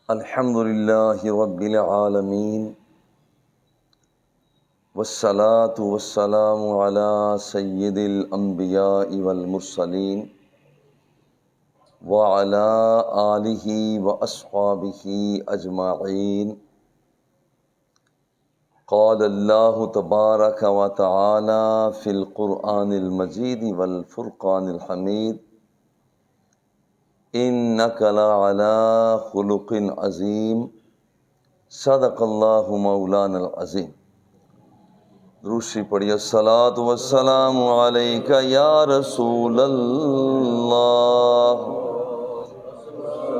الحمد للہ رب العالمین والصلاة والسلام علی سید الانبیاء والمرسلین وعلی آلہ واصحابہ اجمعین۔ قال اللہ تبارک و تعالی فی القرآن المجید والفرقان الحمید انک لعلی خلق عظیم صدق اللہ مولانا العظیم۔ روشی پڑھی الصلاۃ والسلام علیک یا رسول اللہ،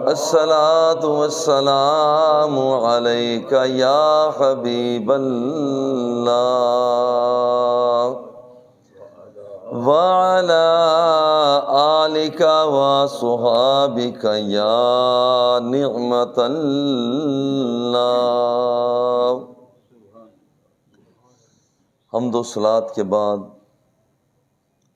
الصلاۃ والسلام علیک یا حبیب اللہ، وعلی آلک وصحابک یا نعمت اللہ۔ حمد و صلات کے بعد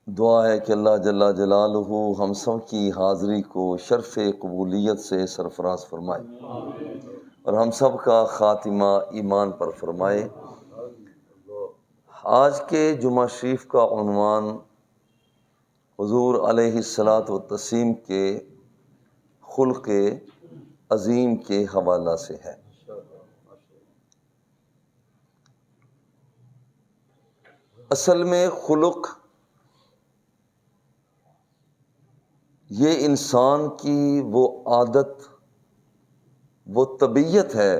دعا ہے کہ اللہ جل جلالہ ہم سب کی حاضری کو شرف قبولیت سے سرفراز فرمائے اور ہم سب کا خاتمہ ایمان پر فرمائے۔ آج کے جمعہ شریف کا عنوان حضور علیہ الصلاۃ والتسلیم کے خلق عظیم کے حوالہ سے ہے۔ اصل میں خلق یہ انسان کی وہ عادت، وہ طبیعت ہے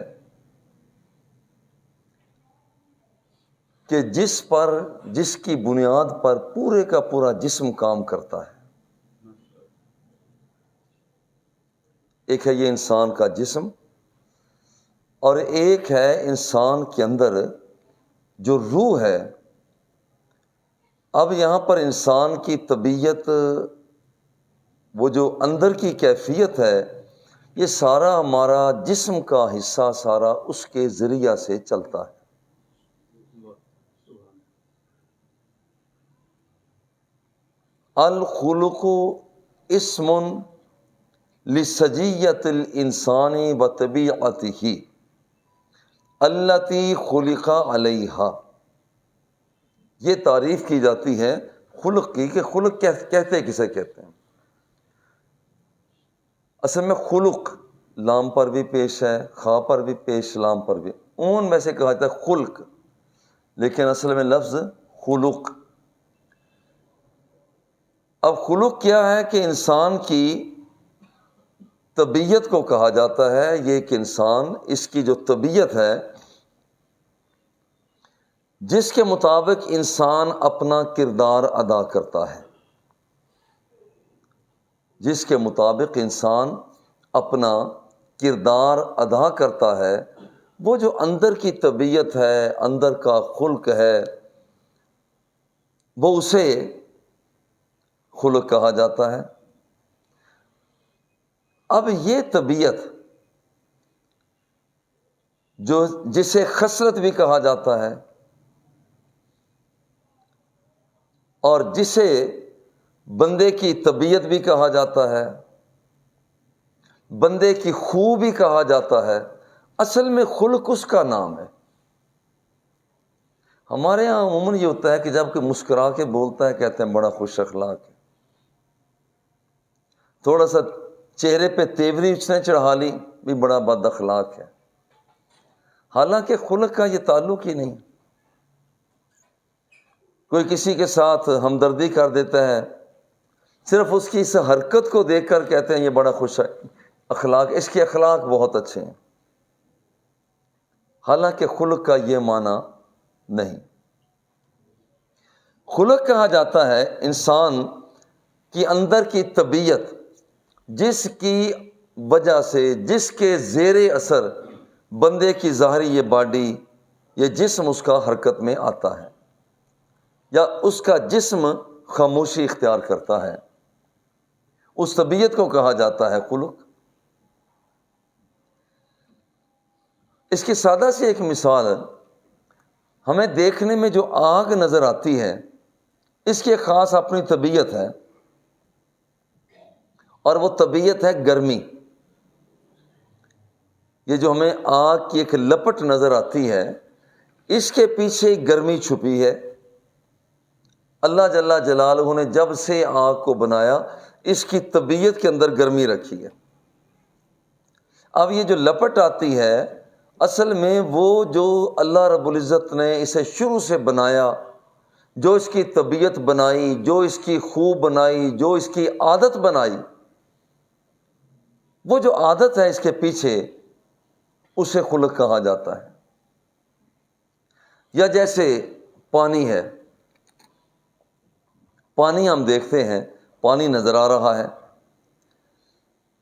کہ جس کی بنیاد پر پورے کا پورا جسم کام کرتا ہے۔ ایک ہے یہ انسان کا جسم، اور ایک ہے انسان کے اندر جو روح ہے۔ اب یہاں پر انسان کی طبیعت، وہ جو اندر کی کیفیت ہے، یہ سارا ہمارا جسم کا حصہ سارا اس کے ذریعہ سے چلتا ہے۔ الخلق اسم لسجیت الانسان و طبیعتہ التی خلق علیہا۔ یہ تعریف کی جاتی ہے خلق کی کہ خلق کہتے کسے کہتے ہیں۔ اصل میں خلق لام پر بھی پیش ہے، خا پر بھی پیش، لام پر بھی، اون میں سے کہا جاتا ہے خلق، لیکن اصل میں لفظ خلق۔ اب خلق کیا ہے کہ انسان کی طبیعت کو کہا جاتا ہے۔ یہ کہ انسان، اس کی جو طبیعت ہے جس کے مطابق انسان اپنا کردار ادا کرتا ہے، جس کے مطابق انسان اپنا کردار ادا کرتا ہے، وہ جو اندر کی طبیعت ہے، اندر کا خلق ہے، وہ اسے خلق کہا جاتا ہے۔ اب یہ طبیعت جسے خصلت بھی کہا جاتا ہے اور جسے بندے کی طبیعت بھی کہا جاتا ہے، بندے کی خو بھی کہا جاتا ہے، اصل میں خلق اس کا نام ہے۔ ہمارے یہاں عموماً یہ ہوتا ہے کہ جب کوئی مسکرا کے بولتا ہے کہتے ہیں بڑا خوش اخلاق ہے، تھوڑا سا چہرے پہ تیوری اس نے چڑھا لی بھی بڑا بد اخلاق ہے، حالانکہ خلق کا یہ تعلق ہی نہیں۔ کوئی کسی کے ساتھ ہمدردی کر دیتا ہے، صرف اس کی اس حرکت کو دیکھ کر کہتے ہیں یہ بڑا خوش اخلاق، اس کے اخلاق بہت اچھے ہیں، حالانکہ خلق کا یہ معنی نہیں۔ خلق کہا جاتا ہے انسان کی اندر کی طبیعت، جس کی وجہ سے، جس کے زیر اثر بندے کی ظاہری یہ باڈی، یہ جسم اس کا حرکت میں آتا ہے، یا اس کا جسم خاموشی اختیار کرتا ہے، اس طبیعت کو کہا جاتا ہے خلق۔ اس کی سادہ سی ایک مثال ہے، ہمیں دیکھنے میں جو آگ نظر آتی ہے، اس کی ایک خاص اپنی طبیعت ہے، اور وہ طبیعت ہے گرمی۔ یہ جو ہمیں آگ کی ایک لپٹ نظر آتی ہے، اس کے پیچھے ایک گرمی چھپی ہے۔ اللہ جل جلالہ نے جب سے آگ کو بنایا، اس کی طبیعت کے اندر گرمی رکھی ہے۔ اب یہ جو لپٹ آتی ہے، اصل میں وہ جو اللہ رب العزت نے اسے شروع سے بنایا، جو اس کی طبیعت بنائی، جو اس کی خوب بنائی، جو اس کی عادت بنائی، وہ جو عادت ہے اس کے پیچھے، اسے خلق کہا جاتا ہے۔ یا جیسے پانی ہے، پانی ہم دیکھتے ہیں، پانی نظر آ رہا ہے،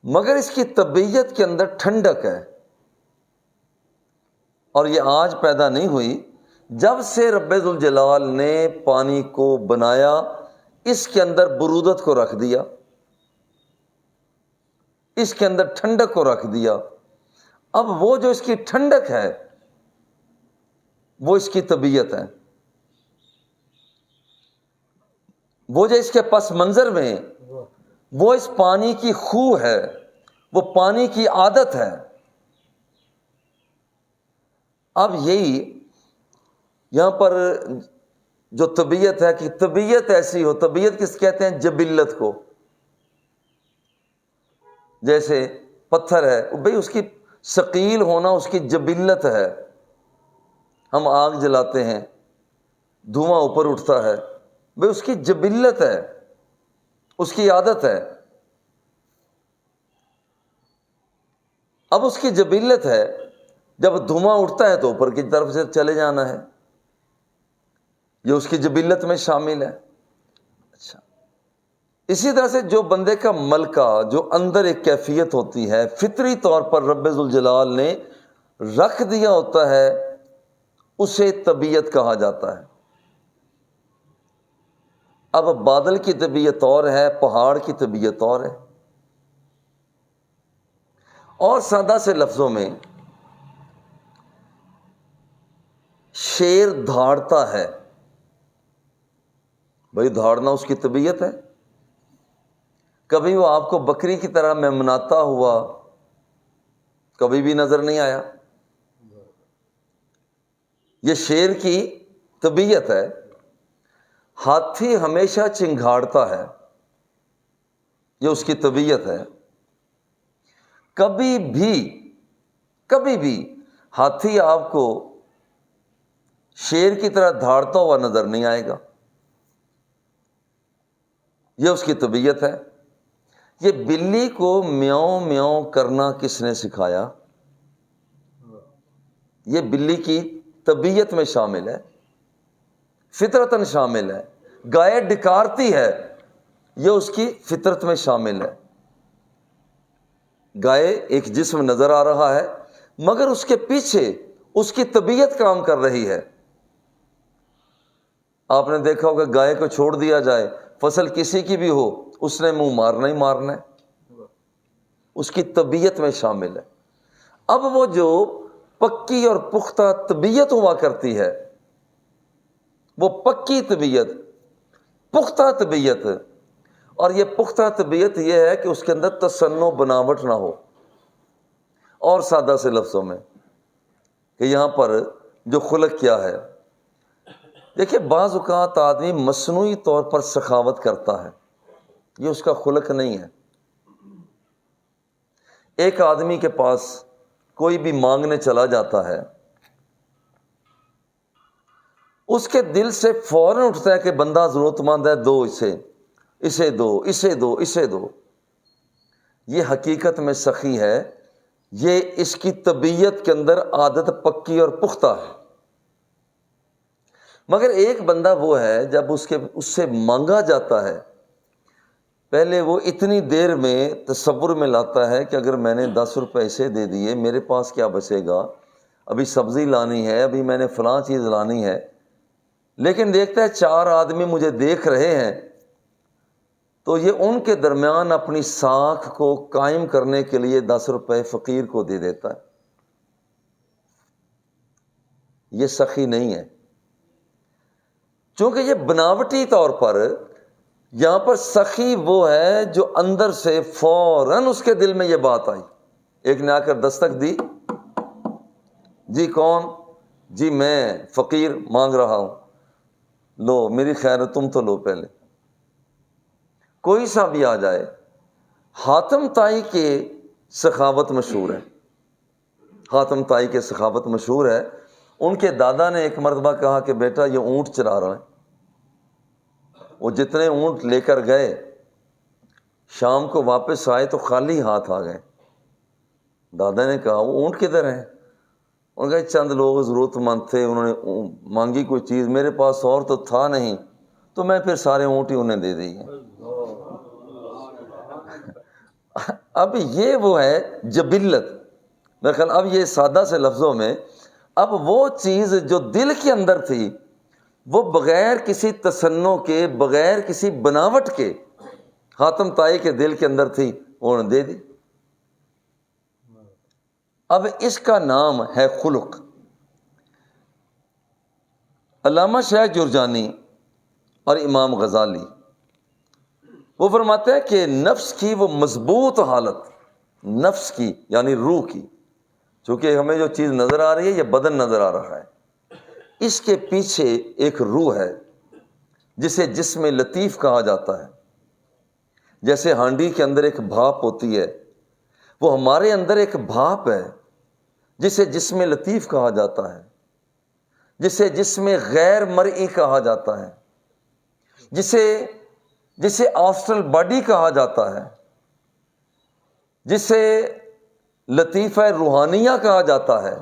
مگر اس کی طبیعت کے اندر ٹھنڈک ہے، اور یہ آج پیدا نہیں ہوئی۔ جب سے رب ذوالجلال نے پانی کو بنایا، اس کے اندر برودت کو رکھ دیا، اس کے اندر ٹھنڈک کو رکھ دیا۔ اب وہ جو اس کی ٹھنڈک ہے، وہ اس کی طبیعت ہے۔ وہ جو اس کے پس منظر میں، وہ اس پانی کی خو ہے، وہ پانی کی عادت ہے۔ اب یہی یہاں پر جو طبیعت ہے کہ طبیعت ایسی ہو، طبیعت کس کہتے ہیں؟ جبلت کو۔ جیسے پتھر ہے، بھئی اس کی ثقیل ہونا اس کی جبلت ہے۔ ہم آگ جلاتے ہیں، دھواں اوپر اٹھتا ہے، بھئی اس کی جبلت ہے، اس کی عادت ہے۔ اب اس کی جبلت ہے، جب دھواں اٹھتا ہے تو اوپر کی طرف سے چلے جانا ہے، یہ اس کی جبلت میں شامل ہے۔ اچھا، اسی طرح سے جو بندے کا ملکہ، جو اندر ایک کیفیت ہوتی ہے، فطری طور پر رب ذوالجلال نے رکھ دیا ہوتا ہے، اسے طبیعت کہا جاتا ہے۔ اب بادل کی طبیعت اور ہے، پہاڑ کی طبیعت اور ہے۔ اور سادہ سے لفظوں میں، شیر دھاڑتا ہے، بھئی دھاڑنا اس کی طبیعت ہے۔ کبھی وہ آپ کو بکری کی طرح ممناتا ہوا کبھی بھی نظر نہیں آیا، یہ شیر کی طبیعت ہے۔ ہاتھی ہمیشہ چنگھاڑتا ہے، یہ اس کی طبیعت ہے۔ کبھی بھی ہاتھی آپ کو شیر کی طرح دھاڑتا ہوا نظر نہیں آئے گا، یہ اس کی طبیعت ہے۔ یہ بلی کو میاؤں میاؤں کرنا کس نے سکھایا؟ یہ بلی کی طبیعت میں شامل ہے، فطرتاً شامل ہے۔ گائے ڈکارتی ہے، یہ اس کی فطرت میں شامل ہے۔ گائے ایک جسم نظر آ رہا ہے، مگر اس کے پیچھے اس کی طبیعت کام کر رہی ہے۔ آپ نے دیکھا ہوگا گائے کو چھوڑ دیا جائے، فصل کسی کی بھی ہو، اس نے منہ مارنا ہی مارنا ہے، اس کی طبیعت میں شامل ہے۔ اب وہ جو پکی اور پختہ طبیعت ہوا کرتی ہے، وہ پکی طبیعت، پختہ طبیعت، اور یہ پختہ طبیعت یہ ہے کہ اس کے اندر تصنع بناوٹ نہ ہو۔ اور سادہ سے لفظوں میں کہ یہاں پر جو خلق کیا ہے، دیکھیے بعض اوقات آدمی مصنوعی طور پر سخاوت کرتا ہے، یہ اس کا خلق نہیں ہے۔ ایک آدمی کے پاس کوئی بھی مانگنے چلا جاتا ہے، اس کے دل سے فوراً اٹھتا ہے کہ بندہ ضرورت مند ہے، دو اسے دو۔ یہ حقیقت میں سخی ہے، یہ اس کی طبیعت کے اندر عادت پکی اور پختہ ہے۔ مگر ایک بندہ وہ ہے، جب اس سے مانگا جاتا ہے، پہلے وہ اتنی دیر میں تصور میں لاتا ہے کہ اگر میں نے 10 روپے اسے دے دیے، میرے پاس کیا بچے گا؟ ابھی سبزی لانی ہے، ابھی میں نے فلاں چیز لانی ہے۔ لیکن دیکھتا ہے 4 آدمی مجھے دیکھ رہے ہیں، تو یہ ان کے درمیان اپنی ساکھ کو قائم کرنے کے لیے 10 روپے فقیر کو دے دیتا ہے۔ یہ سخی نہیں ہے، چونکہ یہ بناوٹی طور پر یہاں پر سخی وہ ہے جو اندر سے فوراً اس کے دل میں یہ بات آئی۔ ایک نے آ کر دستک دی، جی کون؟ جی میں فقیر مانگ رہا ہوں، لو میری خیر ہے، تم تو لو پہلے۔ کوئی سا بھی آ جائے۔ حاتم طائی کے سخاوت مشہور ہے، حاتم طائی کے سخاوت مشہور ہے۔ ان کے دادا نے ایک مرتبہ کہا کہ بیٹا یہ اونٹ چرا رہا ہے۔ وہ جتنے اونٹ لے کر گئے، شام کو واپس آئے تو خالی ہاتھ آ گئے۔ دادا نے کہا وہ اونٹ کدھر ہیں؟ انہوں نے کہا چند لوگ ضرورت مند تھے، انہوں نے مانگی کوئی چیز، میرے پاس اور تو تھا نہیں، تو میں پھر سارے اونٹ ہی انہیں دے دی۔ اب یہ وہ ہے جبلت۔ میرے خیال اب یہ سادہ سے لفظوں میں، اب وہ چیز جو دل کے اندر تھی، وہ بغیر کسی تصنع کے، بغیر کسی بناوٹ کے حاتم طائی کے دل کے اندر تھی، انہوں نے دے دی۔ اب اس کا نام ہے خلق۔ علامہ شیخ جرجانی اور امام غزالی وہ فرماتے ہیں کہ نفس کی وہ مضبوط حالت، نفس کی یعنی روح کی، چونکہ ہمیں جو چیز نظر آ رہی ہے یہ بدن نظر آ رہا ہے، اس کے پیچھے ایک روح ہے جسے جسم لطیف کہا جاتا ہے۔ جیسے ہانڈی کے اندر ایک بھاپ ہوتی ہے، وہ ہمارے اندر ایک بھاپ ہے جسے جسم لطیف کہا جاتا ہے، جسے جسم غیر مرئی کہا جاتا ہے، جسے آسٹرل باڈی کہا جاتا ہے، جسے لطیفہ روحانیہ کہا جاتا ہے۔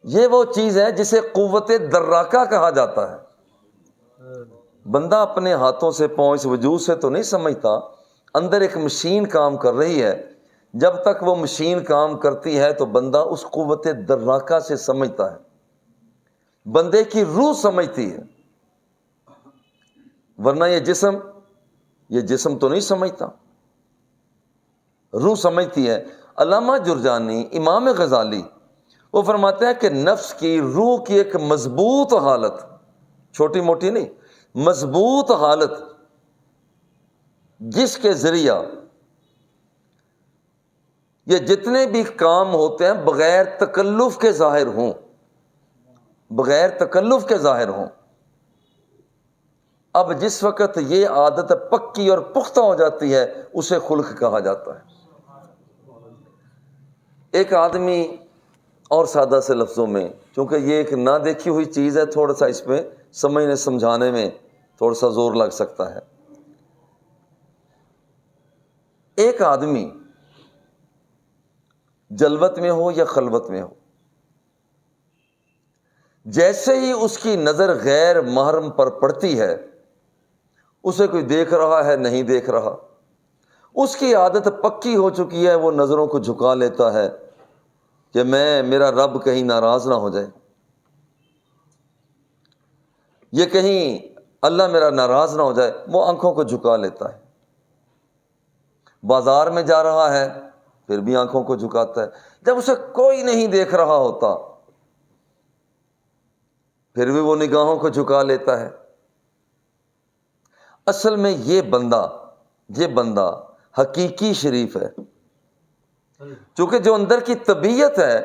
یہ وہ چیز ہے جسے قوت دراکہ کہا جاتا ہے۔ بندہ اپنے ہاتھوں سے، پاؤں، اس وجود سے تو نہیں سمجھتا، اندر ایک مشین کام کر رہی ہے۔ جب تک وہ مشین کام کرتی ہے تو بندہ اس قوت دراکہ سے سمجھتا ہے، بندے کی روح سمجھتی ہے، ورنہ یہ جسم تو نہیں سمجھتا، روح سمجھتی ہے۔ علامہ جرجانی، امام غزالی وہ فرماتے ہیں کہ نفس کی، روح کی ایک مضبوط حالت، چھوٹی موٹی نہیں، مضبوط حالت، جس کے ذریعہ یہ جتنے بھی کام ہوتے ہیں بغیر تکلف کے ظاہر ہوں، بغیر تکلف کے ظاہر ہوں۔ اب جس وقت یہ عادت پکی اور پختہ ہو جاتی ہے اسے خلق کہا جاتا ہے۔ ایک آدمی، اور سادہ سے لفظوں میں، چونکہ یہ ایک نہ دیکھی ہوئی چیز ہے، تھوڑا سا اس میں سمجھنے سمجھانے میں تھوڑا سا زور لگ سکتا ہے۔ ایک آدمی جلوت میں ہو یا خلوت میں ہو، جیسے ہی اس کی نظر غیر محرم پر پڑتی ہے، اسے کوئی دیکھ رہا ہے نہیں دیکھ رہا، اس کی عادت پکی ہو چکی ہے، وہ نظروں کو جھکا لیتا ہے کہ میرا رب کہیں ناراض نہ ہو جائے، یہ کہیں اللہ میرا ناراض نہ ہو جائے، وہ آنکھوں کو جھکا لیتا ہے۔ بازار میں جا رہا ہے پھر بھی آنکھوں کو جھکاتا ہے، جب اسے کوئی نہیں دیکھ رہا ہوتا پھر بھی وہ نگاہوں کو جھکا لیتا ہے۔ اصل میں یہ بندہ حقیقی شریف ہے، چونکہ جو اندر کی طبیعت ہے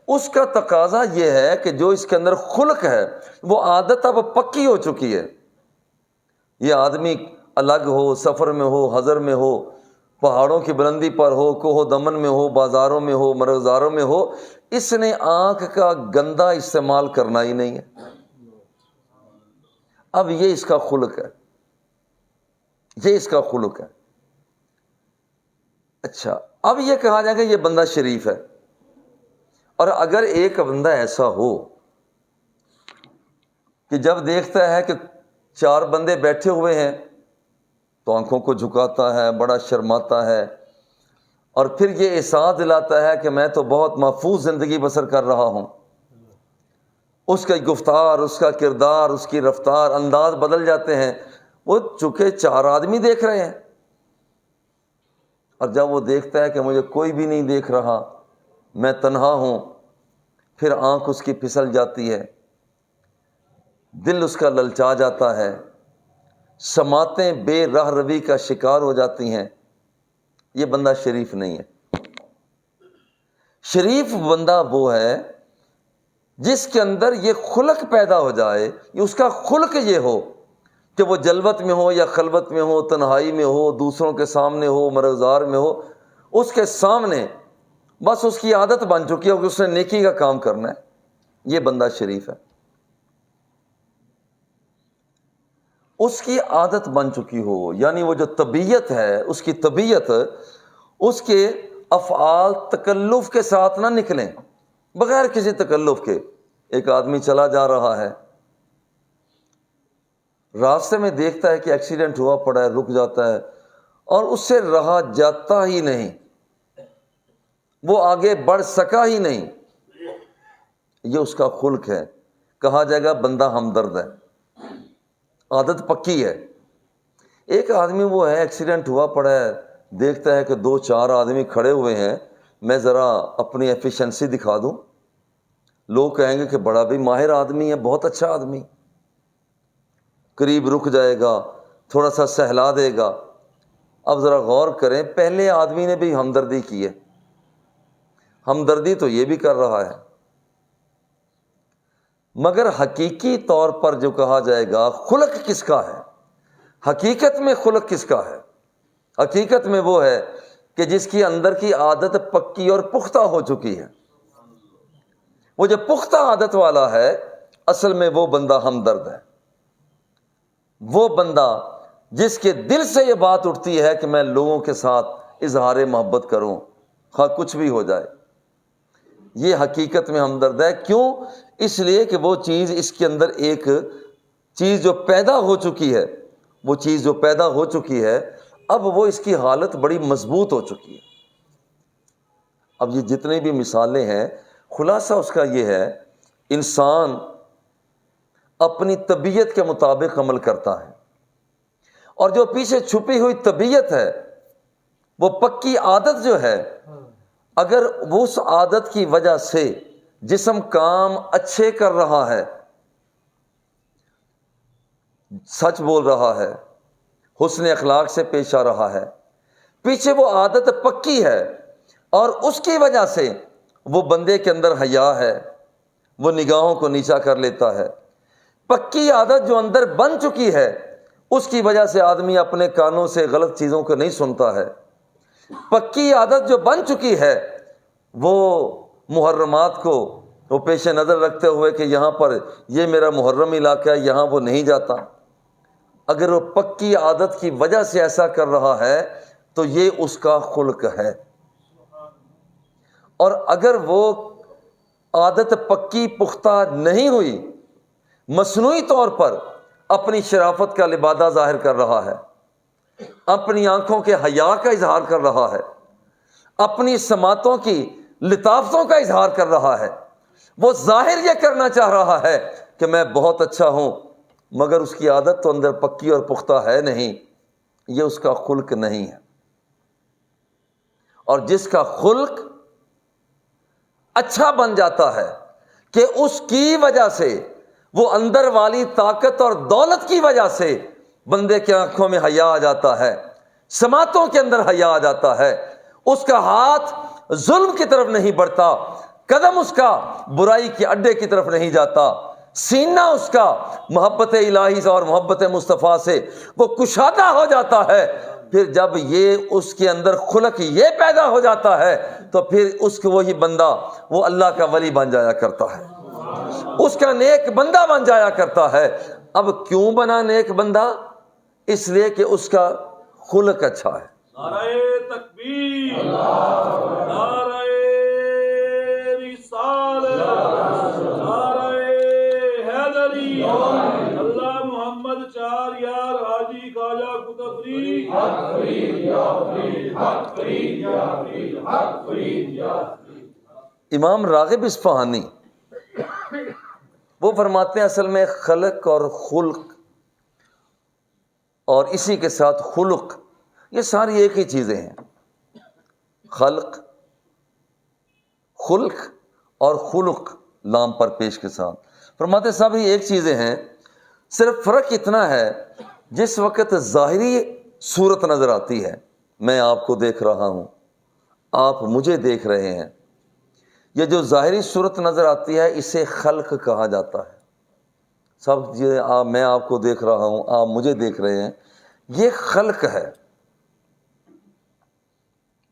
اس کا تقاضا یہ ہے کہ جو اس کے اندر خلق ہے وہ عادت اب پکی ہو چکی ہے۔ یہ آدمی الگ ہو، سفر میں ہو، حضر میں ہو، پہاڑوں کی بلندی پر ہو، کوہ و دمن میں ہو، بازاروں میں ہو، مرغزاروں میں ہو، اس نے آنکھ کا گندا استعمال کرنا ہی نہیں ہے۔ اب یہ اس کا خلق ہے، یہ اس کا خلق ہے۔ اچھا، اب یہ کہا جائے کہ یہ بندہ شریف ہے۔ اور اگر ایک بندہ ایسا ہو کہ جب دیکھتا ہے کہ 4 بندے بیٹھے ہوئے ہیں تو آنکھوں کو جھکاتا ہے، بڑا شرماتا ہے، اور پھر یہ احساس دلاتا ہے کہ میں تو بہت محفوظ زندگی بسر کر رہا ہوں، اس کا گفتار، اس کا کردار، اس کی رفتار، انداز بدل جاتے ہیں، وہ چونکہ 4 آدمی دیکھ رہے ہیں، اور جب وہ دیکھتا ہے کہ مجھے کوئی بھی نہیں دیکھ رہا، میں تنہا ہوں، پھر آنکھ اس کی پھسل جاتی ہے، دل اس کا للچا جاتا ہے، سماعتیں بے راہ روی کا شکار ہو جاتی ہیں۔ یہ بندہ شریف نہیں ہے۔ شریف بندہ وہ ہے جس کے اندر یہ خلق پیدا ہو جائے، اس کا خلق یہ ہو کہ وہ جلوت میں ہو یا خلوت میں ہو، تنہائی میں ہو، دوسروں کے سامنے ہو، مرغزار میں ہو، اس کے سامنے بس اس کی عادت بن چکی ہے کہ اس نے نیکی کا کام کرنا ہے، یہ بندہ شریف ہے۔ اس کی عادت بن چکی ہو، یعنی وہ جو طبیعت ہے، اس کی طبیعت، اس کے افعال تکلف کے ساتھ نہ نکلیں، بغیر کسی تکلف کے۔ ایک آدمی چلا جا رہا ہے، راستے میں دیکھتا ہے کہ ایکسیڈنٹ ہوا پڑا ہے، رک جاتا ہے اور اس سے رہا جاتا ہی نہیں، وہ آگے بڑھ سکا ہی نہیں، یہ اس کا خلق ہے، کہا جائے گا بندہ ہمدرد ہے، عادت پکی ہے۔ ایک آدمی وہ ہے، ایکسیڈنٹ ہوا پڑا ہے، دیکھتا ہے کہ 2-4 آدمی کھڑے ہوئے ہیں، میں ذرا اپنی ایفیشنسی دکھا دوں، لوگ کہیں گے کہ بڑا بھی ماہر آدمی ہے، بہت اچھا آدمی، قریب رک جائے گا، تھوڑا سا سہلا دے گا۔ اب ذرا غور کریں، پہلے آدمی نے بھی ہمدردی کی ہے، ہمدردی تو یہ بھی کر رہا ہے، مگر حقیقی طور پر جو کہا جائے گا خلق کس کا ہے، حقیقت میں خلق کس کا ہے؟ حقیقت میں وہ ہے کہ جس کی اندر کی عادت پکی اور پختہ ہو چکی ہے۔ وہ جو پختہ عادت والا ہے، اصل میں وہ بندہ ہمدرد ہے، وہ بندہ جس کے دل سے یہ بات اٹھتی ہے کہ میں لوگوں کے ساتھ اظہار محبت کروں، خواہ کچھ بھی ہو جائے، یہ حقیقت میں ہمدرد ہے۔ کیوں؟ اس لیے کہ وہ چیز اس کے اندر، ایک چیز جو پیدا ہو چکی ہے، وہ چیز جو پیدا ہو چکی ہے، اب وہ اس کی حالت بڑی مضبوط ہو چکی ہے۔ اب یہ جتنی بھی مثالیں ہیں، خلاصہ اس کا یہ ہے، انسان اپنی طبیعت کے مطابق عمل کرتا ہے، اور جو پیچھے چھپی ہوئی طبیعت ہے، وہ پکی عادت جو ہے، اگر اس عادت کی وجہ سے جسم کام اچھے کر رہا ہے، سچ بول رہا ہے، حسن اخلاق سے پیش آ رہا ہے، پیچھے وہ عادت پکی ہے، اور اس کی وجہ سے وہ بندے کے اندر حیا ہے، وہ نگاہوں کو نیچا کر لیتا ہے، پکی عادت جو اندر بن چکی ہے، اس کی وجہ سے آدمی اپنے کانوں سے غلط چیزوں کو نہیں سنتا ہے، پکی عادت جو بن چکی ہے، وہ محرمات کو وہ پیش نظر رکھتے ہوئے کہ یہاں پر یہ میرا محرم علاقہ ہے، یہاں وہ نہیں جاتا، اگر وہ پکی عادت کی وجہ سے ایسا کر رہا ہے تو یہ اس کا خلق ہے۔ اور اگر وہ عادت پکی پختہ نہیں ہوئی، مصنوعی طور پر اپنی شرافت کا لبادہ ظاہر کر رہا ہے، اپنی آنکھوں کے حیا کا اظہار کر رہا ہے، اپنی سماعتوں کی لطافتوں کا اظہار کر رہا ہے، وہ ظاہر یہ کرنا چاہ رہا ہے کہ میں بہت اچھا ہوں، مگر اس کی عادت تو اندر پکی اور پختہ ہے نہیں، یہ اس کا خلق نہیں ہے۔ اور جس کا خلق اچھا بن جاتا ہے کہ اس کی وجہ سے، وہ اندر والی طاقت اور دولت کی وجہ سے بندے کی آنکھوں میں حیا آ جاتا ہے، سماعتوں کے اندر حیا آ جاتا ہے، اس کا ہاتھ ظلم کی طرف نہیں بڑھتا، قدم اس کا برائی کے اڈے کی طرف نہیں جاتا، سینہ اس کا محبت الہی سے اور محبت مصطفیٰ سے وہ کشادہ ہو جاتا ہے۔ پھر جب یہ اس کے اندر خلق یہ پیدا ہو جاتا ہے تو پھر اس کو وہی بندہ وہ اللہ کا ولی بن جایا کرتا ہے، اس کا نیک بندہ بن جایا کرتا ہے۔ اب کیوں بنا نیک بندہ؟ اس لیے کہ اس کا خلق اچھا ہے۔ نعرہ تکبیر، نعرہ رسالت، نعرہ حیدری، اللہ محمد 4 یار حاجی خواجہ قطب فرید، حق فرید یا فرید، حق فرید یا فرید، حق فرید یا فرید۔ امام راغب اصفہانی وہ فرماتے ہیں اصل میں خلق اور خلق اور اسی کے ساتھ خلق، یہ ساری ایک ہی چیزیں ہیں، خلق، خلق اور خلق لام پر پیش کے ساتھ، فرماتے سب ہی ایک چیزیں ہیں، صرف فرق اتنا ہے جس وقت ظاہری صورت نظر آتی ہے، میں آپ کو دیکھ رہا ہوں، آپ مجھے دیکھ رہے ہیں، یہ جو ظاہری صورت نظر آتی ہے اسے خلق کہا جاتا ہے. سب یہ میں آپ کو دیکھ رہا ہوں، آپ مجھے دیکھ رہے ہیں، یہ خلق ہے.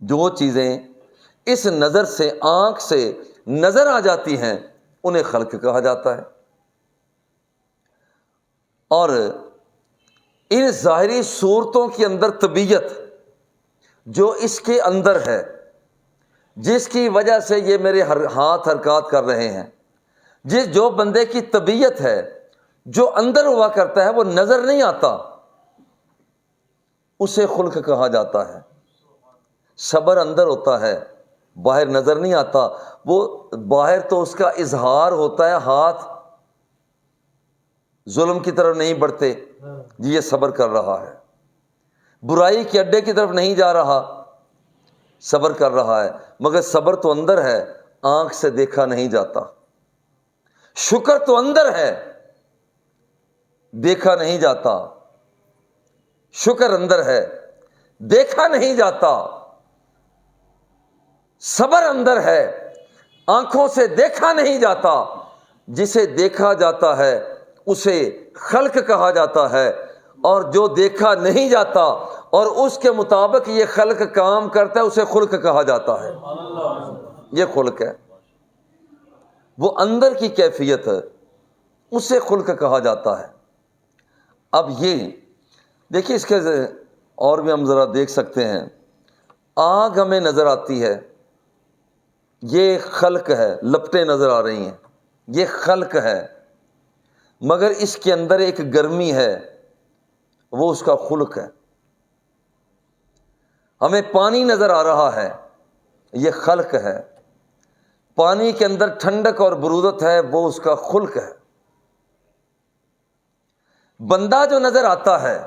جو چیزیں اس نظر سے، آنکھ سے نظر آ جاتی ہیں انہیں خلق کہا جاتا ہے. اور ان ظاہری صورتوں کے اندر طبیعت جو اس کے اندر ہے، جس کی وجہ سے یہ میرے ہاتھ حرکات کر رہے ہیں، جو بندے کی طبیعت ہے، جو اندر ہوا کرتا ہے، وہ نظر نہیں آتا، اسے خلق کہا جاتا ہے. صبر اندر ہوتا ہے، باہر نظر نہیں آتا. وہ باہر تو اس کا اظہار ہوتا ہے، ہاتھ ظلم کی طرف نہیں بڑھتے، جی یہ صبر کر رہا ہے. برائی کے اڈے کی طرف نہیں جا رہا، صبر کر رہا ہے. مگر صبر تو اندر ہے، آنکھ سے دیکھا نہیں جاتا. شکر تو اندر ہے، دیکھا نہیں جاتا. شکر اندر ہے، دیکھا نہیں جاتا. صبر اندر ہے، آنکھوں سے دیکھا نہیں جاتا. جسے دیکھا جاتا ہے اسے خلق کہا جاتا ہے، اور جو دیکھا نہیں جاتا اور اس کے مطابق یہ خلق کام کرتا ہے اسے خلق کہا جاتا ہے. یہ خلق ہے، وہ اندر کی کیفیت ہے، اسے خلق کہا جاتا ہے. اب یہ دیکھیے، اس کے اور بھی ہم ذرا دیکھ سکتے ہیں. آگ ہمیں نظر آتی ہے، یہ خلق ہے. لپٹیں نظر آ رہی ہیں، یہ خلق ہے. مگر اس کے اندر ایک گرمی ہے، وہ اس کا خلق ہے. ہمیں پانی نظر آ رہا ہے، یہ خلق ہے. پانی کے اندر ٹھنڈک اور برودت ہے، وہ اس کا خلق ہے. بندہ جو نظر آتا ہے،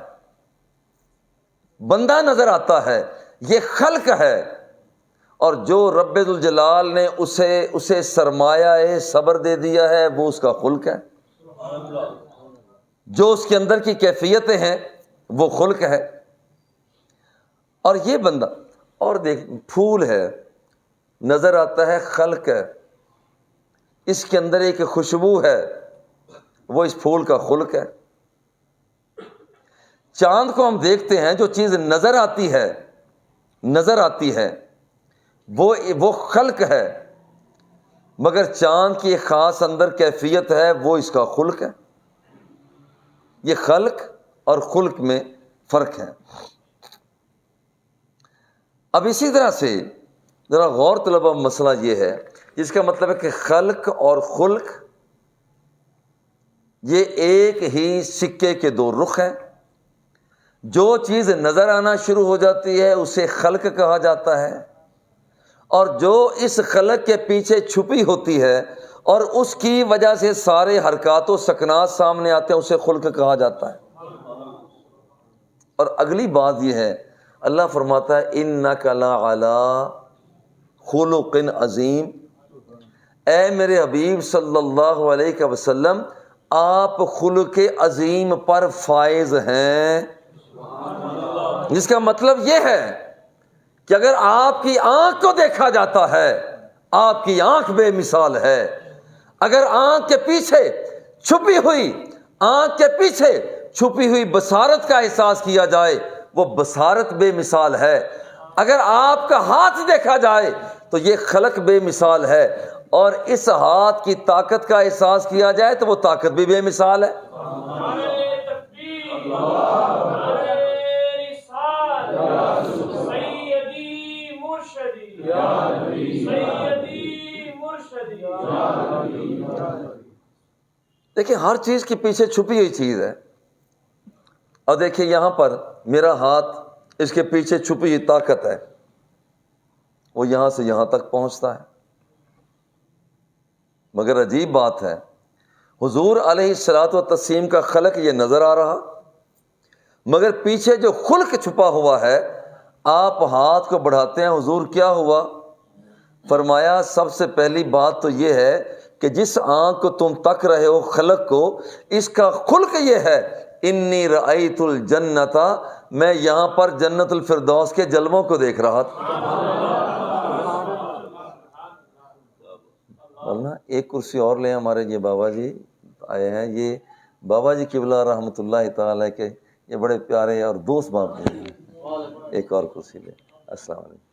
بندہ نظر آتا ہے، یہ خلق ہے. اور جو رب ذوالجلال نے اسے سرمایہ صبر دے دیا ہے، وہ اس کا خلق ہے. جو اس کے اندر کی کیفیتیں ہیں وہ خلق ہے. اور یہ بندہ، اور دیکھ، پھول ہے، نظر آتا ہے، خلق ہے. اس کے اندر ایک خوشبو ہے، وہ اس پھول کا خلق ہے. چاند کو ہم دیکھتے ہیں، جو چیز نظر آتی ہے، نظر آتی ہے، وہ خلق ہے. مگر چاند کی ایک خاص اندر کیفیت ہے، وہ اس کا خلق ہے. یہ خلق اور خلق میں فرق ہے. اب اسی طرح سے ذرا غور طلبہ مسئلہ یہ ہے، جس کا مطلب ہے کہ خلق اور خلق یہ ایک ہی سکے کے دو رخ ہیں. جو چیز نظر آنا شروع ہو جاتی ہے اسے خلق کہا جاتا ہے، اور جو اس خلق کے پیچھے چھپی ہوتی ہے اور اس کی وجہ سے سارے حرکات و سکنات سامنے آتے ہیں، اسے خلق کہا جاتا ہے. اور اگلی بات یہ ہے، اللہ فرماتا ہے اِنَّكَ لَعَلَىٰ خُلُقٍ عَظِيمٍ. اے میرے حبیب صلی اللہ علیہ وسلم، آپ خلق عظیم پر فائز ہیں. جس کا مطلب یہ ہے کہ اگر آپ کی آنکھ کو دیکھا جاتا ہے، آپ کی آنکھ بے مثال ہے. اگر آنکھ کے پیچھے چھپی ہوئی بصارت کا احساس کیا جائے، وہ بصارت بے مثال ہے. اگر آپ کا ہاتھ دیکھا جائے تو یہ خلق بے مثال ہے، اور اس ہاتھ کی طاقت کا احساس کیا جائے تو وہ طاقت بھی بے مثال ہے. دیکھیں، ہر چیز کے پیچھے چھپی ہوئی چیز ہے. اور دیکھیں یہاں پر میرا ہاتھ، اس کے پیچھے چھپی ہوئی طاقت ہے، وہ یہاں سے یہاں تک پہنچتا ہے. مگر عجیب بات ہے، حضور علیہ الصلوۃ والتسلیم کا خلق یہ نظر آ رہا، مگر پیچھے جو خلق چھپا ہوا ہے. آپ ہاتھ کو بڑھاتے ہیں، حضور کیا ہوا؟ فرمایا سب سے پہلی بات تو یہ ہے کہ جس آنکھ کو تم تک رہے ہو، خلق کو، اس کا خلق یہ ہے، انی رأیت الجنت، میں یہاں پر جنت الفردوس کے جلووں کو دیکھ رہا تھا. ورنہ ایک کرسی اور لیں، ہمارے یہ بابا جی آئے ہیں، یہ بابا جی قبلہ رحمۃ اللہ تعالی کے یہ بڑے پیارے اور دوست باپ ہیں، ایک اور کرسی لیں۔ السلام علیکم،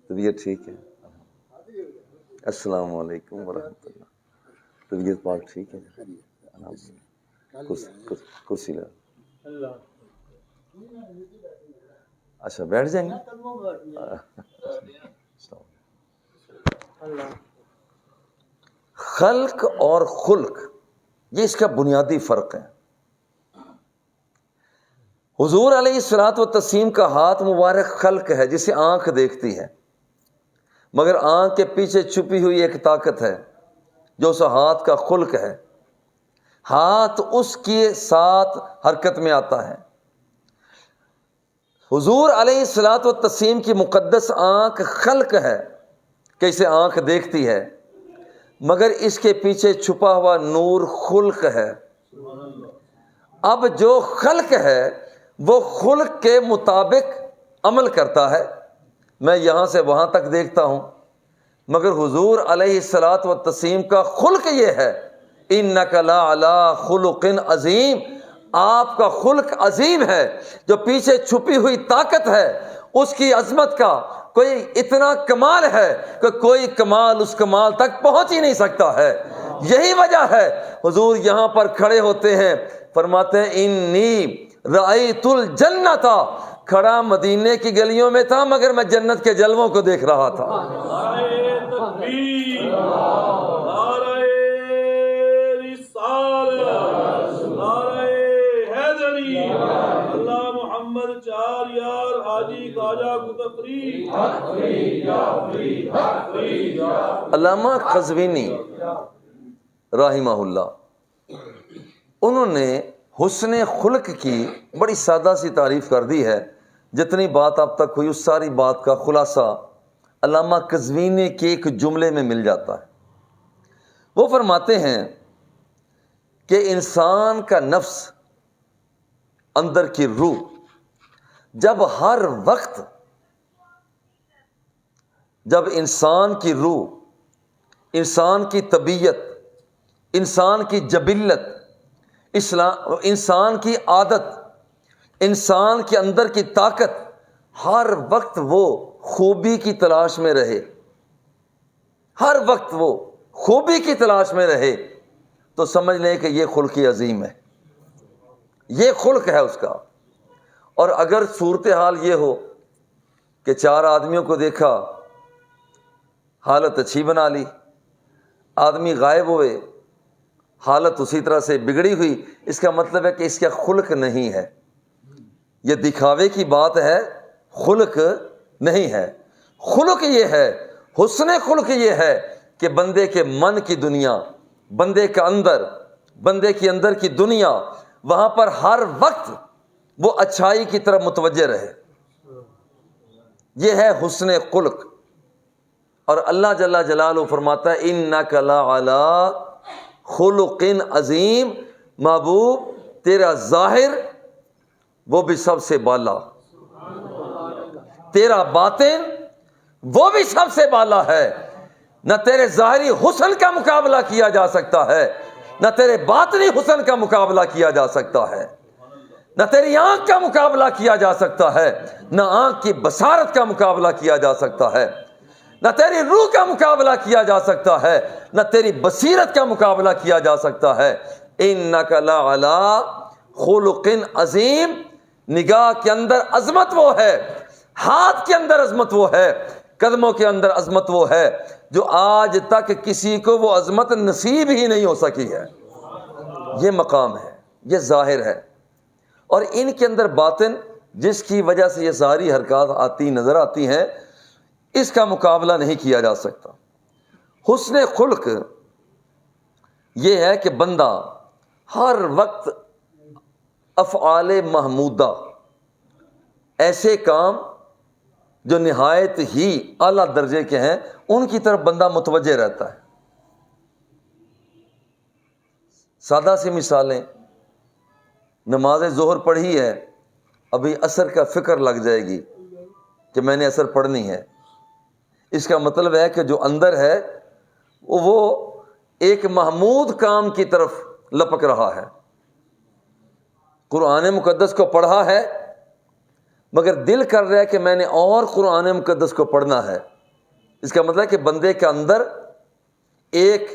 طبیعت ٹھیک ہے؟ السلام علیکم ورحمۃ اللہ، طبیعت پاک ٹھیک ہے؟ کرسی لیں۔ اچھا بیٹھ جائیں گے۔ خلق اور خلق یہ اس کا بنیادی فرق ہے۔ حضور علیہ الصلوۃ والتسلیم کا ہاتھ مبارک خلق ہے جسے آنکھ دیکھتی ہے، مگر آنکھ کے پیچھے چھپی ہوئی ایک طاقت ہے جو اس ہاتھ کا خلق ہے۔ ہاتھ اس کے ساتھ حرکت میں آتا ہے۔ حضور علیہ الصلوۃ والتسلیم کی مقدس آنکھ خلق ہے کہ اسے آنکھ دیکھتی ہے، مگر اس کے پیچھے چھپا ہوا نور خلق ہے۔ اب جو خلق ہے وہ خلق کے مطابق عمل کرتا ہے۔ میں یہاں سے وہاں تک دیکھتا ہوں، مگر حضور علیہ الصلوۃ والتسلیم کا خلق یہ ہے، انک لعلی خلق عظیم، آپ کا خلق عظیم ہے۔ جو پیچھے چھپی ہوئی طاقت ہے اس کی عظمت کا کوئی اتنا کمال ہے کہ کوئی کمال اس کمال تک پہنچ ہی نہیں سکتا ہے۔ یہی وجہ ہے حضور یہاں پر کھڑے ہوتے ہیں، فرماتے ہیں انی رأیت الجنت، کھڑا مدینے کی گلیوں میں تھا مگر میں جنت کے جلووں کو دیکھ رہا تھا۔ نعرہ تکبیر، نعرہ رسالت، نعرہ حیدری، اللہ محمد چار یار حاجی خواجہ قطب فری۔ علامہ قزوینی رحمہ اللہ، انہوں نے حسن خلق کی بڑی سادہ سی تعریف کر دی ہے۔ جتنی بات اب تک ہوئی اس ساری بات کا خلاصہ علامہ قزوینی کے ایک جملے میں مل جاتا ہے۔ وہ فرماتے ہیں کہ انسان کا نفس، اندر کی روح، جب ہر وقت جب انسان کی روح، انسان کی طبیعت، انسان کی جبلت، انسان کی عادت، انسان کے اندر کی طاقت ہر وقت وہ خوبی کی تلاش میں رہے، ہر وقت وہ خوبی کی تلاش میں رہے، تو سمجھ لیں کہ یہ خلق عظیم ہے، یہ خلق ہے اس کا۔ اور اگر صورتحال یہ ہو کہ چار آدمیوں کو دیکھا، حالت اچھی بنا لی، آدمی غائب ہوئے، حالت اسی طرح سے بگڑی ہوئی، اس کا مطلب ہے کہ اس کا خلق نہیں ہے، یہ دکھاوے کی بات ہے، خلق نہیں ہے۔ خلق یہ ہے، حسن خلق یہ ہے کہ بندے کے من کی دنیا، بندے کے اندر کی دنیا، وہاں پر ہر وقت وہ اچھائی کی طرف متوجہ رہے، یہ ہے حسن خلق۔ اور اللہ جل جلالہ فرماتا ہے انک لعلی خلق عظیم، محبوب تیرا ظاہر وہ بھی سب سے بالا، تیرا باطن وہ بھی سب سے بالا ہے۔ نہ تیرے ظاہری حسن کا مقابلہ کیا جا سکتا ہے، نہ تیرے باطنی حسن کا مقابلہ کیا جا سکتا ہے، نہ تیری آنکھ کا مقابلہ کیا جا سکتا ہے، نہ آنکھ کی بصارت کا مقابلہ کیا جا سکتا ہے، نہ تیری روح کا مقابلہ کیا جا سکتا ہے، نہ تیری بصیرت کا مقابلہ کیا جا سکتا ہے۔ انک لعلی خلق عظیم، نگاہ کے اندر عظمت وہ ہے، ہاتھ کے اندر عظمت وہ ہے، قدموں کے اندر عظمت وہ ہے جو آج تک کسی کو وہ عظمت نصیب ہی نہیں ہو سکی ہے۔ یہ مقام ہے، یہ ظاہر ہے، اور ان کے اندر باطن جس کی وجہ سے یہ ساری حرکات آتی نظر آتی ہیں، اس کا مقابلہ نہیں کیا جا سکتا۔ حسن خلق یہ ہے کہ بندہ ہر وقت افعال محمودہ، ایسے کام جو نہایت ہی اعلیٰ درجے کے ہیں، ان کی طرف بندہ متوجہ رہتا ہے۔ سادہ سی مثالیں، نماز ظہر پڑھی ہے، ابھی عصر کا فکر لگ جائے گی کہ میں نے عصر پڑھنی ہے، اس کا مطلب ہے کہ جو اندر ہے وہ ایک محمود کام کی طرف لپک رہا ہے. قرآن مقدس کو پڑھا ہے مگر دل کر رہا ہے کہ میں نے اور قرآن مقدس کو پڑھنا ہے. اس کا مطلب ہے کہ بندے کے اندر ایک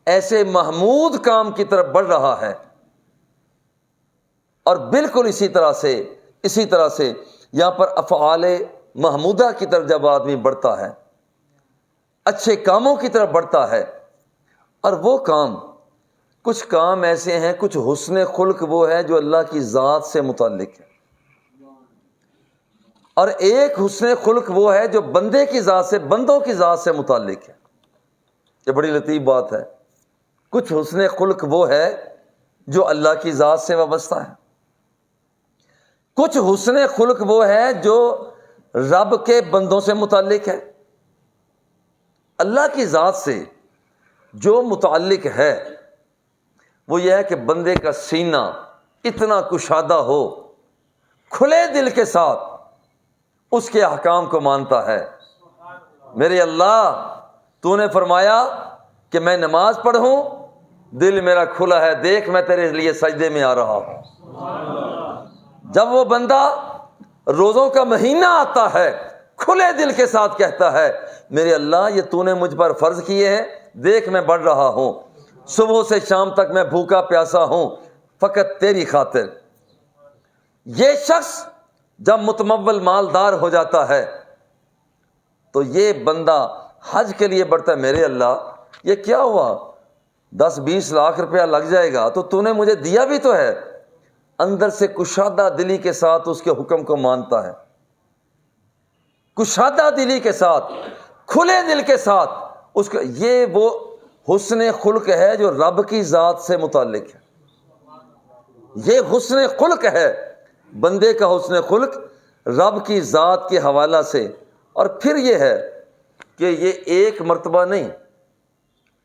ایسے محمود کام کی طرف بڑھ رہا ہے. اور بالکل اسی طرح سے یہاں پر افعال محمودہ کی طرف جب آدمی بڑھتا ہے، اچھے کاموں کی طرف بڑھتا ہے، اور وہ کام، کچھ کام ایسے ہیں، کچھ حسن خلق وہ ہے جو اللہ کی ذات سے متعلق ہے، اور ایک حسن خلق وہ ہے جو بندے کی ذات سے، بندوں کی ذات سے متعلق ہے. یہ بڑی لطیف بات ہے. کچھ حسن خلق وہ ہے جو اللہ کی ذات سے وابستہ ہے، کچھ حسن خلق وہ ہے جو رب کے بندوں سے متعلق ہے. اللہ کی ذات سے جو متعلق ہے وہ یہ ہے کہ بندے کا سینہ اتنا کشادہ ہو، کھلے دل کے ساتھ اس کے احکام کو مانتا ہے. میرے اللہ، تو نے فرمایا کہ میں نماز پڑھوں، دل میرا کھلا ہے، دیکھ میں تیرے لیے سجدے میں آ رہا ہوں. جب وہ بندہ روزوں کا مہینہ آتا ہے، کھلے دل کے ساتھ کہتا ہے میرے اللہ یہ تو نے مجھ پر فرض کیے ہیں، دیکھ میں بڑھ رہا ہوں، صبح سے شام تک میں بھوکا پیاسا ہوں فقط تیری خاطر. یہ شخص جب متمول مالدار ہو جاتا ہے تو یہ بندہ حج کے لیے بڑھتا ہے. میرے اللہ یہ کیا ہوا، 10-20 لاکھ روپیہ لگ جائے گا تو نے مجھے دیا بھی تو ہے. اندر سے کشادہ دلی کے ساتھ اس کے حکم کو مانتا ہے، کشادہ دلی کے ساتھ، کھلے دل کے ساتھ اس کا. یہ وہ حسن خلق ہے جو رب کی ذات سے متعلق ہے. یہ حسن خلق ہے بندے کا، حسن خلق رب کی ذات کے حوالہ سے. اور پھر یہ ہے کہ یہ ایک مرتبہ نہیں،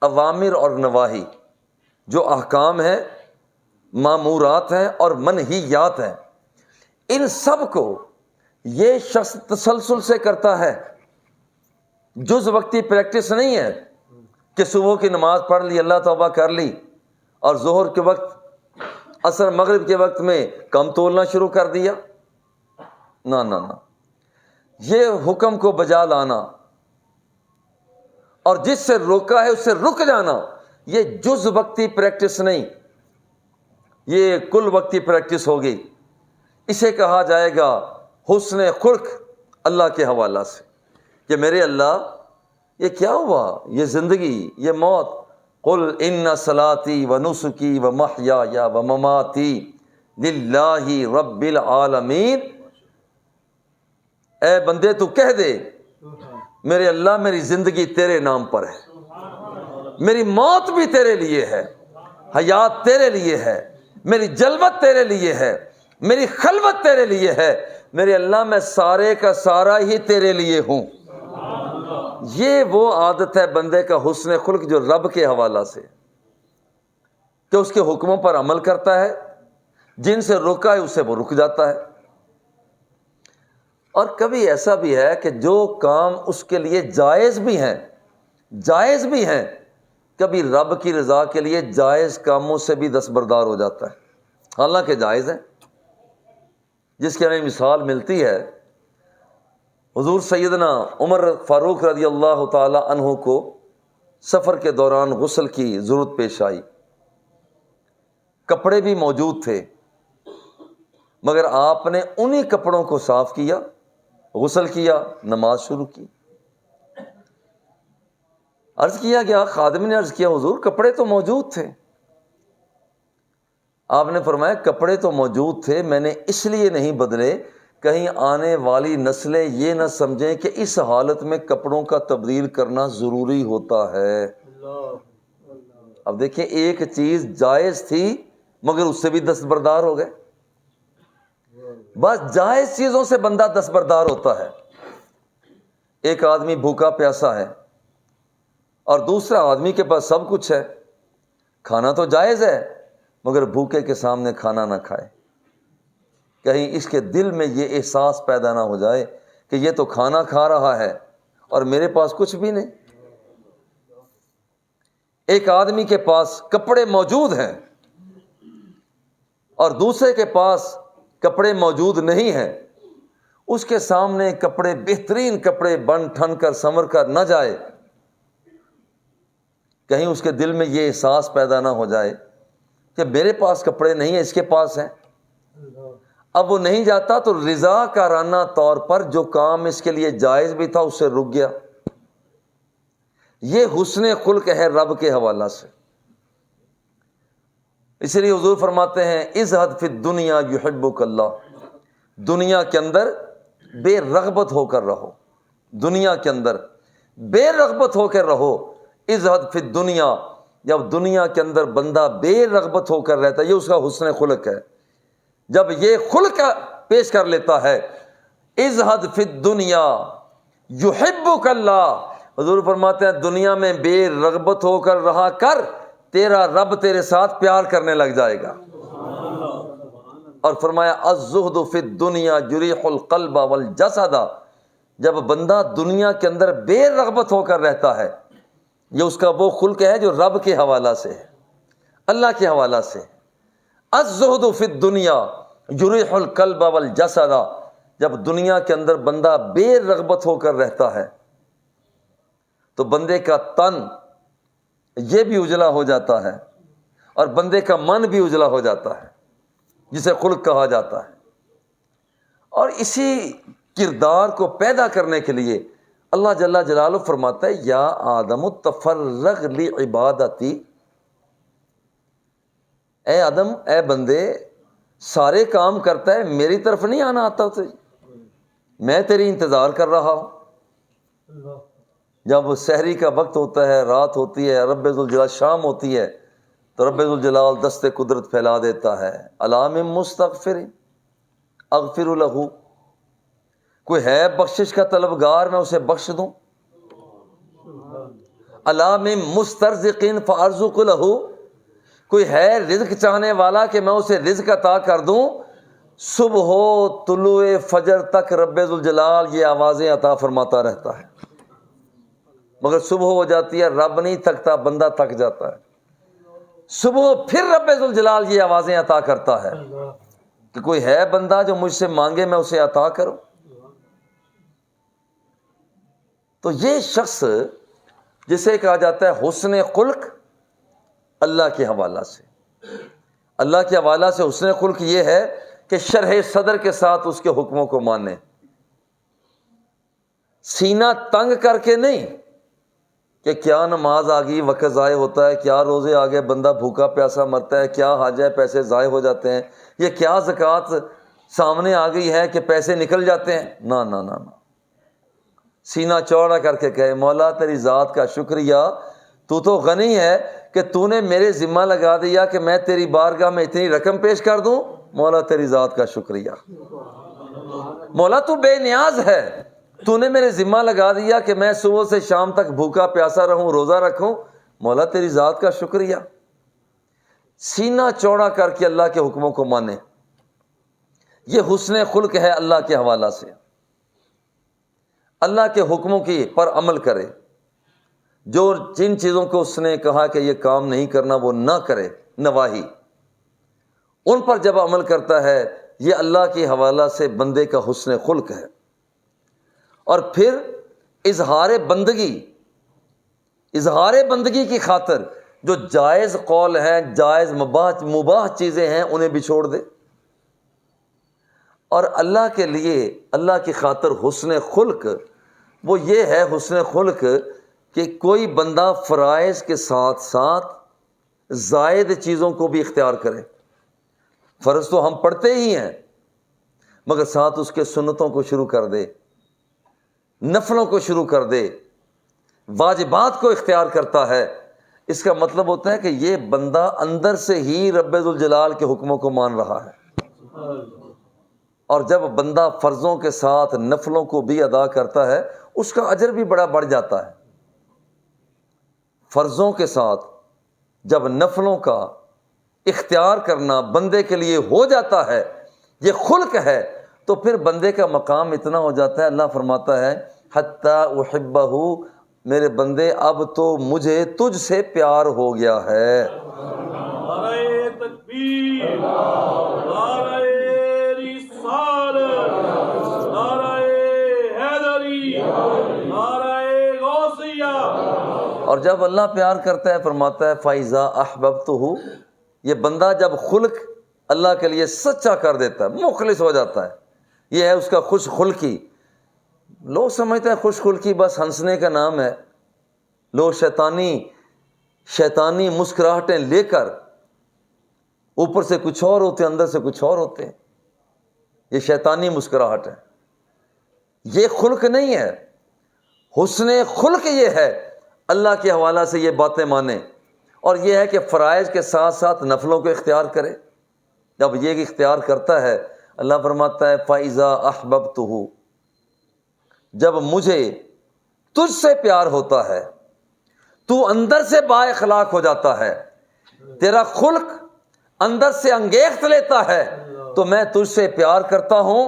اوامر اور نواہی جو احکام ہیں، مامورات ہیں اور منہیات ہیں، ان سب کو یہ شخص تسلسل سے کرتا ہے. جز وقتی پریکٹس نہیں ہے کہ صبح کی نماز پڑھ لی، اللہ توبہ کر لی، اور ظہر کے وقت، عصر مغرب کے وقت میں کم تولنا شروع کر دیا. نہ، یہ حکم کو بجا لانا اور جس سے روکا ہے اس سے رک جانا، یہ جز وقتی پریکٹس نہیں، یہ کل وقتی پریکٹس ہوگی. اسے کہا جائے گا حسن خلق اللہ کے حوالہ سے کہ میرے اللہ یہ کیا ہوا، یہ زندگی، یہ موت. قل ان صلاتی و نسکی و محیای و مماتی للہ رب العالمین. اے بندے تو کہہ دے میرے اللہ میری زندگی تیرے نام پر ہے، میری موت بھی تیرے لیے ہے، حیات تیرے لیے ہے، میری جلوت تیرے لیے ہے، میری خلوت تیرے لیے ہے. میرے اللہ میں سارے کا سارا ہی تیرے لیے ہوں. یہ وہ عادت ہے بندے کا حسن خلق جو رب کے حوالہ سے، کہ اس کے حکموں پر عمل کرتا ہے، جن سے روکا ہے اسے وہ رک جاتا ہے. اور کبھی ایسا بھی ہے کہ جو کام اس کے لیے جائز بھی ہیں، کبھی رب کی رضا کے لیے جائز کاموں سے بھی دستبردار ہو جاتا ہے، حالانکہ جائز ہے. جس کی ہمیں مثال ملتی ہے، حضور سیدنا عمر فاروق رضی اللہ تعالی عنہ کو سفر کے دوران غسل کی ضرورت پیش آئی. کپڑے بھی موجود تھے مگر آپ نے انہی کپڑوں کو صاف کیا، غسل کیا، نماز شروع کی. عرض کیا گیا، خادم نے عرض کیا حضور کپڑے تو موجود تھے. آپ نے فرمایا کپڑے تو موجود تھے، میں نے اس لیے نہیں بدلے کہیں آنے والی نسلیں یہ نہ سمجھیں کہ اس حالت میں کپڑوں کا تبدیل کرنا ضروری ہوتا ہے. اب دیکھیں ایک چیز جائز تھی مگر اس سے بھی دستبردار ہو گئے. بس جائز چیزوں سے بندہ دستبردار ہوتا ہے. ایک آدمی بھوکا پیاسا ہے اور دوسرا آدمی کے پاس سب کچھ ہے، کھانا تو جائز ہے مگر بھوکے کے سامنے کھانا نہ کھائے. کہیں اس کے دل میں یہ احساس پیدا نہ ہو جائے کہ یہ تو کھانا کھا رہا ہے اور میرے پاس کچھ بھی نہیں. ایک آدمی کے پاس کپڑے موجود ہیں اور دوسرے کے پاس کپڑے موجود نہیں ہیں، اس کے سامنے کپڑے بہترین کپڑے بن ٹھن کر سنور کر نہ جائے، کہیں اس کے دل میں یہ احساس پیدا نہ ہو جائے کہ میرے پاس کپڑے نہیں ہیں، اس کے پاس ہیں۔ اب وہ نہیں جاتا تو رضا کارانہ طور پر جو کام اس کے لیے جائز بھی تھا اس سے رک گیا۔ یہ حسن خلق ہے رب کے حوالہ سے۔ اس لیے حضور فرماتے ہیں ازہد فی الدنیا یحبک اللہ، دنیا کے اندر بے رغبت ہو کر رہو، دنیا کے اندر بے رغبت ہو کر رہو۔ ازہد فی الدنیا، جب دنیا کے اندر بندہ بے رغبت ہو کر رہتا ہے، یہ اس کا حسن خلق ہے۔ جب یہ خلق پیش کر لیتا ہے ازہد فی الدنیا یحبک اللہ، حضور فرماتے ہیں دنیا میں بے رغبت ہو کر رہا کر، تیرا رب تیرے ساتھ پیار کرنے لگ جائے گا۔ اور فرمایا الزہد فی الدنیا یریح القلب والجسد، جب بندہ دنیا کے اندر بے رغبت ہو کر رہتا ہے، یہ اس کا وہ خلق ہے جو رب کے حوالہ سے ہے، اللہ کے حوالہ سے۔ الزہد فی الدنیا یریح القلب والجسد، جب دنیا کے اندر بندہ بے رغبت ہو کر رہتا ہے تو بندے کا تن یہ بھی اجلا ہو جاتا ہے اور بندے کا من بھی اجلا ہو جاتا ہے، جسے خلق کہا جاتا ہے۔ اور اسی کردار کو پیدا کرنے کے لیے اللہ جل جلالہ فرماتا ہے یا آدم تفرغ لعبادتی، اے آدم، اے بندے، سارے کام کرتا ہے، میری طرف نہیں آنا آتا تجھے، میں تیری انتظار کر رہا ہوں۔ جب سحری کا وقت ہوتا ہے، رات ہوتی ہے، رب ذوالجلال شام ہوتی ہے، تو رب ذوالجلال دست قدرت پھیلا دیتا ہے، الا من مستغفر اغفر لہ، کوئی ہے بخشش کا طلبگار میں اسے بخش دوں، الا من مسترزق فارزق لہ، کوئی ہے رزق چاہنے والا کہ میں اسے رزق عطا کر دوں۔ صبح ہو طلوع فجر تک رب ذوالجلال یہ آوازیں عطا فرماتا رہتا ہے، مگر صبح ہو جاتی ہے، رب نہیں تھکتا، بندہ تھک جاتا ہے۔ صبح پھر رب ذوالجلال یہ آوازیں عطا کرتا ہے کہ کوئی ہے بندہ جو مجھ سے مانگے میں اسے عطا کروں۔ تو یہ شخص جسے کہا جاتا ہے حسن خلق اللہ کے حوالہ سے، اللہ کے حوالہ سے حسن خلق یہ ہے کہ شرح صدر کے ساتھ اس کے حکموں کو مانے، سینہ تنگ کر کے نہیں کہ کیا نماز آ گئی وقت ضائع ہوتا ہے، کیا روزے آ گئے بندہ بھوکا پیاسا مرتا ہے، کیا حج ہے پیسے ضائع ہو جاتے ہیں، یہ کیا زکوٰۃ سامنے آ گئی ہے کہ پیسے نکل جاتے ہیں۔ نہ نہ نہ، سینہ چوڑا کر کے کہے مولا تیری ذات کا شکریہ، تو غنی ہے کہ تو نے میرے ذمہ لگا دیا کہ میں تیری بارگاہ میں اتنی رقم پیش کر دوں، مولا تیری ذات کا شکریہ۔ مولا تو بے نیاز ہے، تو نے میرے ذمہ لگا دیا کہ میں صبح سے شام تک بھوکا پیاسا رہوں، روزہ رکھوں، مولا تیری ذات کا شکریہ۔ سینہ چوڑا کر کے اللہ کے حکموں کو مانے، یہ حسن خلق ہے اللہ کے حوالہ سے۔ اللہ کے حکموں کی پر عمل کرے، جو جن چیزوں کو اس نے کہا کہ یہ کام نہیں کرنا وہ نہ کرے، نواہی، ان پر جب عمل کرتا ہے، یہ اللہ کے حوالہ سے بندے کا حسن خلق ہے۔ اور پھر اظہار بندگی کی خاطر جو جائز قول ہے، جائز مباح چیزیں ہیں، انہیں بھی چھوڑ دے، اور اللہ کے لیے، اللہ کی خاطر حسن خلق وہ یہ ہے حسن خلق کہ کوئی بندہ فرائض کے ساتھ ساتھ زائد چیزوں کو بھی اختیار کرے۔ فرض تو ہم پڑھتے ہی ہیں، مگر ساتھ اس کے سنتوں کو شروع کر دے، نفلوں کو شروع کر دے، واجبات کو اختیار کرتا ہے۔ اس کا مطلب ہوتا ہے کہ یہ بندہ اندر سے ہی رب ذوالجلال کے حکموں کو مان رہا ہے۔ اور جب بندہ فرضوں کے ساتھ نفلوں کو بھی ادا کرتا ہے، اس کا اجر بھی بڑا بڑھ جاتا ہے۔ فرضوں کے ساتھ جب نفلوں کا اختیار کرنا بندے کے لیے ہو جاتا ہے، یہ خلق ہے، تو پھر بندے کا مقام اتنا ہو جاتا ہے، اللہ فرماتا ہے حتی احبہ میرے بندے اب تو مجھے تجھ سے پیار ہو گیا ہے۔ نعرہ تکبیر، نعرہ رسالت، نعرہ حیدری، نعرہ غوثیہ۔ اور جب اللہ پیار کرتا ہے فرماتا ہے فَإِذَا أَحْبَبْتُهُ، یہ بندہ جب خلق اللہ کے لیے سچا کر دیتا ہے، مخلص ہو جاتا ہے، یہ ہے اس کا خوش خلقی۔ لوگ سمجھتے ہیں خوش خلقی بس ہنسنے کا نام ہے، لوگ شیطانی مسکراہٹیں لے کر اوپر سے کچھ اور ہوتے ہیں، اندر سے کچھ اور ہوتے ہیں، یہ شیطانی مسکراہٹ ہے، یہ خلق نہیں ہے۔ حسن خلق یہ ہے اللہ کے حوالہ سے یہ باتیں مانے، اور یہ ہے کہ فرائض کے ساتھ ساتھ نفلوں کو اختیار کرے۔ جب یہ اختیار کرتا ہے اللہ فرماتا ہے فَإِذَا أَحْبَبْتُهُ، جب مجھے تجھ سے پیار ہوتا ہے، تو اندر سے با اخلاق ہو جاتا ہے، تیرا خلق اندر سے انگیخت لیتا ہے، تو میں تجھ سے پیار کرتا ہوں۔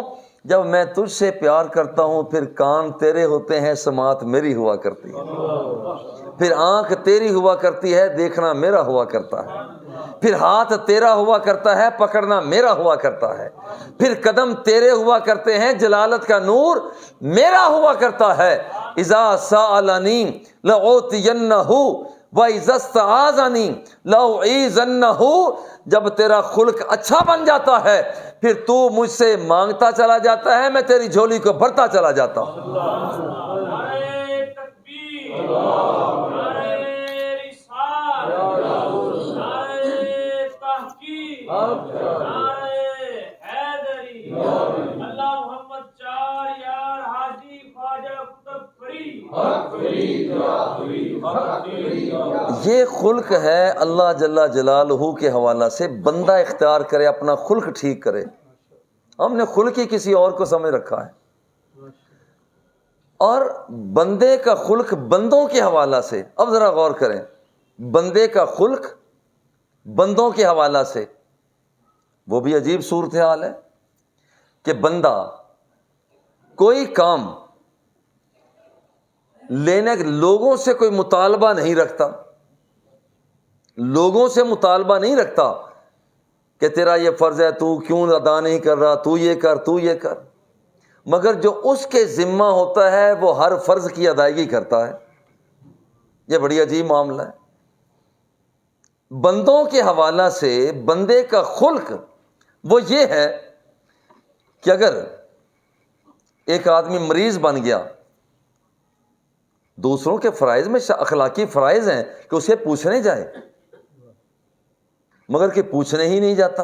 جب میں تجھ سے پیار کرتا ہوں پھر کان تیرے ہوتے ہیں، سماعت میری ہوا کرتی ہے، پھر آنکھ تیری ہوا کرتی ہے، دیکھنا میرا ہوا کرتا ہے، پھر ہاتھ تیرا ہوا کرتا ہے، پکڑنا میرا ہوا کرتا ہے، پھر قدم تیرے ہوا کرتے ہیں، جلالت کا نور میرا ہوا کرتا ہے۔ اذا سألنی لأعطینہ وَإِذَا اسْتَعَاذَنِی لَأُعِیذَنَّہُ، جب تیرا خلق اچھا بن جاتا ہے پھر تو مجھ سے مانگتا چلا جاتا ہے، میں تیری جھولی کو بھرتا چلا جاتا ہوں۔ نعرہ تکبیر، نعرہ رسالت، نعرہ تحقیق، نعرہ حیدری، اللہ محمد چار یار حاجی خواجہ قطب فرید۔ یہ خلق ہے اللہ جل جلالہ کے حوالہ سے بندہ اختیار کرے، اپنا خلق ٹھیک کرے۔ ہم نے خلق ہی کسی اور کو سمجھ رکھا ہے، اور بندے کا خلق بندوں کے حوالہ سے، اب ذرا غور کریں، بندے کا خلق بندوں کے حوالہ سے، وہ بھی عجیب صورتحال ہے کہ بندہ کوئی کام لینے لوگوں سے کوئی مطالبہ نہیں رکھتا، لوگوں سے مطالبہ نہیں رکھتا کہ تیرا یہ فرض ہے تو کیوں ادا نہیں کر رہا، تو یہ کر، تو یہ کر، مگر جو اس کے ذمہ ہوتا ہے وہ ہر فرض کی ادائیگی کرتا ہے۔ یہ بڑی عجیب معاملہ ہے۔ بندوں کے حوالہ سے بندے کا خلق وہ یہ ہے کہ اگر ایک آدمی مریض بن گیا، دوسروں کے فرائض میں اخلاقی فرائض ہیں کہ اسے پوچھنے جائے، مگر کہ پوچھنے ہی نہیں جاتا،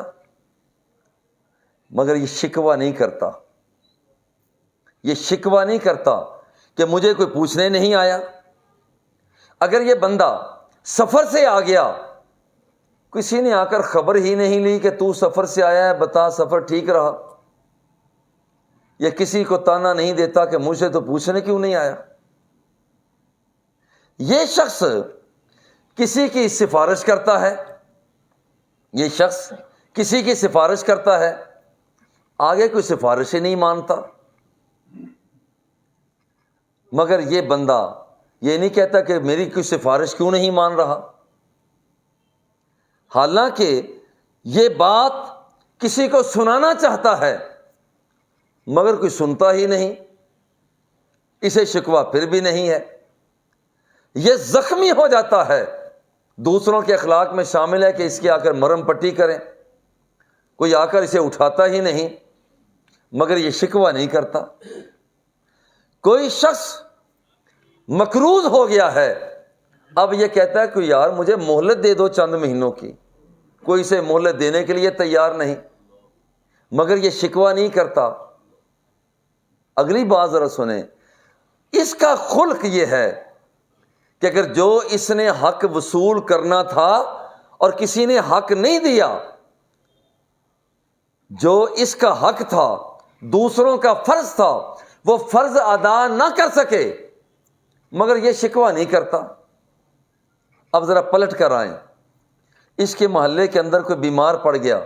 مگر یہ شکوہ نہیں کرتا، یہ شکوہ نہیں کرتا کہ مجھے کوئی پوچھنے نہیں آیا۔ اگر یہ بندہ سفر سے آ گیا، کسی نے آ کر خبر ہی نہیں لی کہ تو سفر سے آیا ہے، بتا سفر ٹھیک رہا، یا کسی کو تانا نہیں دیتا کہ مجھ سے تو پوچھنے کیوں نہیں آیا، یہ شخص کسی کی سفارش کرتا ہے، یہ شخص کسی کی سفارش کرتا ہے، آگے کوئی سفارش ہی نہیں مانتا، مگر یہ بندہ یہ نہیں کہتا کہ میری کوئی سفارش کیوں نہیں مان رہا، حالانکہ یہ بات کسی کو سنانا چاہتا ہے مگر کوئی سنتا ہی نہیں، اسے شکوہ پھر بھی نہیں ہے، یہ زخمی ہو جاتا ہے، دوسروں کے اخلاق میں شامل ہے کہ اس کی آ کر مرہم پٹی کریں، کوئی آ کر اسے اٹھاتا ہی نہیں مگر یہ شکوہ نہیں کرتا۔ کوئی شخص مقروض ہو گیا ہے، اب یہ کہتا ہے کہ یار مجھے مہلت دے دو چند مہینوں کی، کوئی اسے مہلت دینے کے لیے تیار نہیں مگر یہ شکوہ نہیں کرتا۔ اگلی بات ذرا سنیں، اس کا خلق یہ ہے کہ اگر جو اس نے حق وصول کرنا تھا اور کسی نے حق نہیں دیا، جو اس کا حق تھا، دوسروں کا فرض تھا، وہ فرض ادا نہ کر سکے مگر یہ شکوہ نہیں کرتا۔ اب ذرا پلٹ کر آئیں، اس کے محلے کے اندر کوئی بیمار پڑ گیا،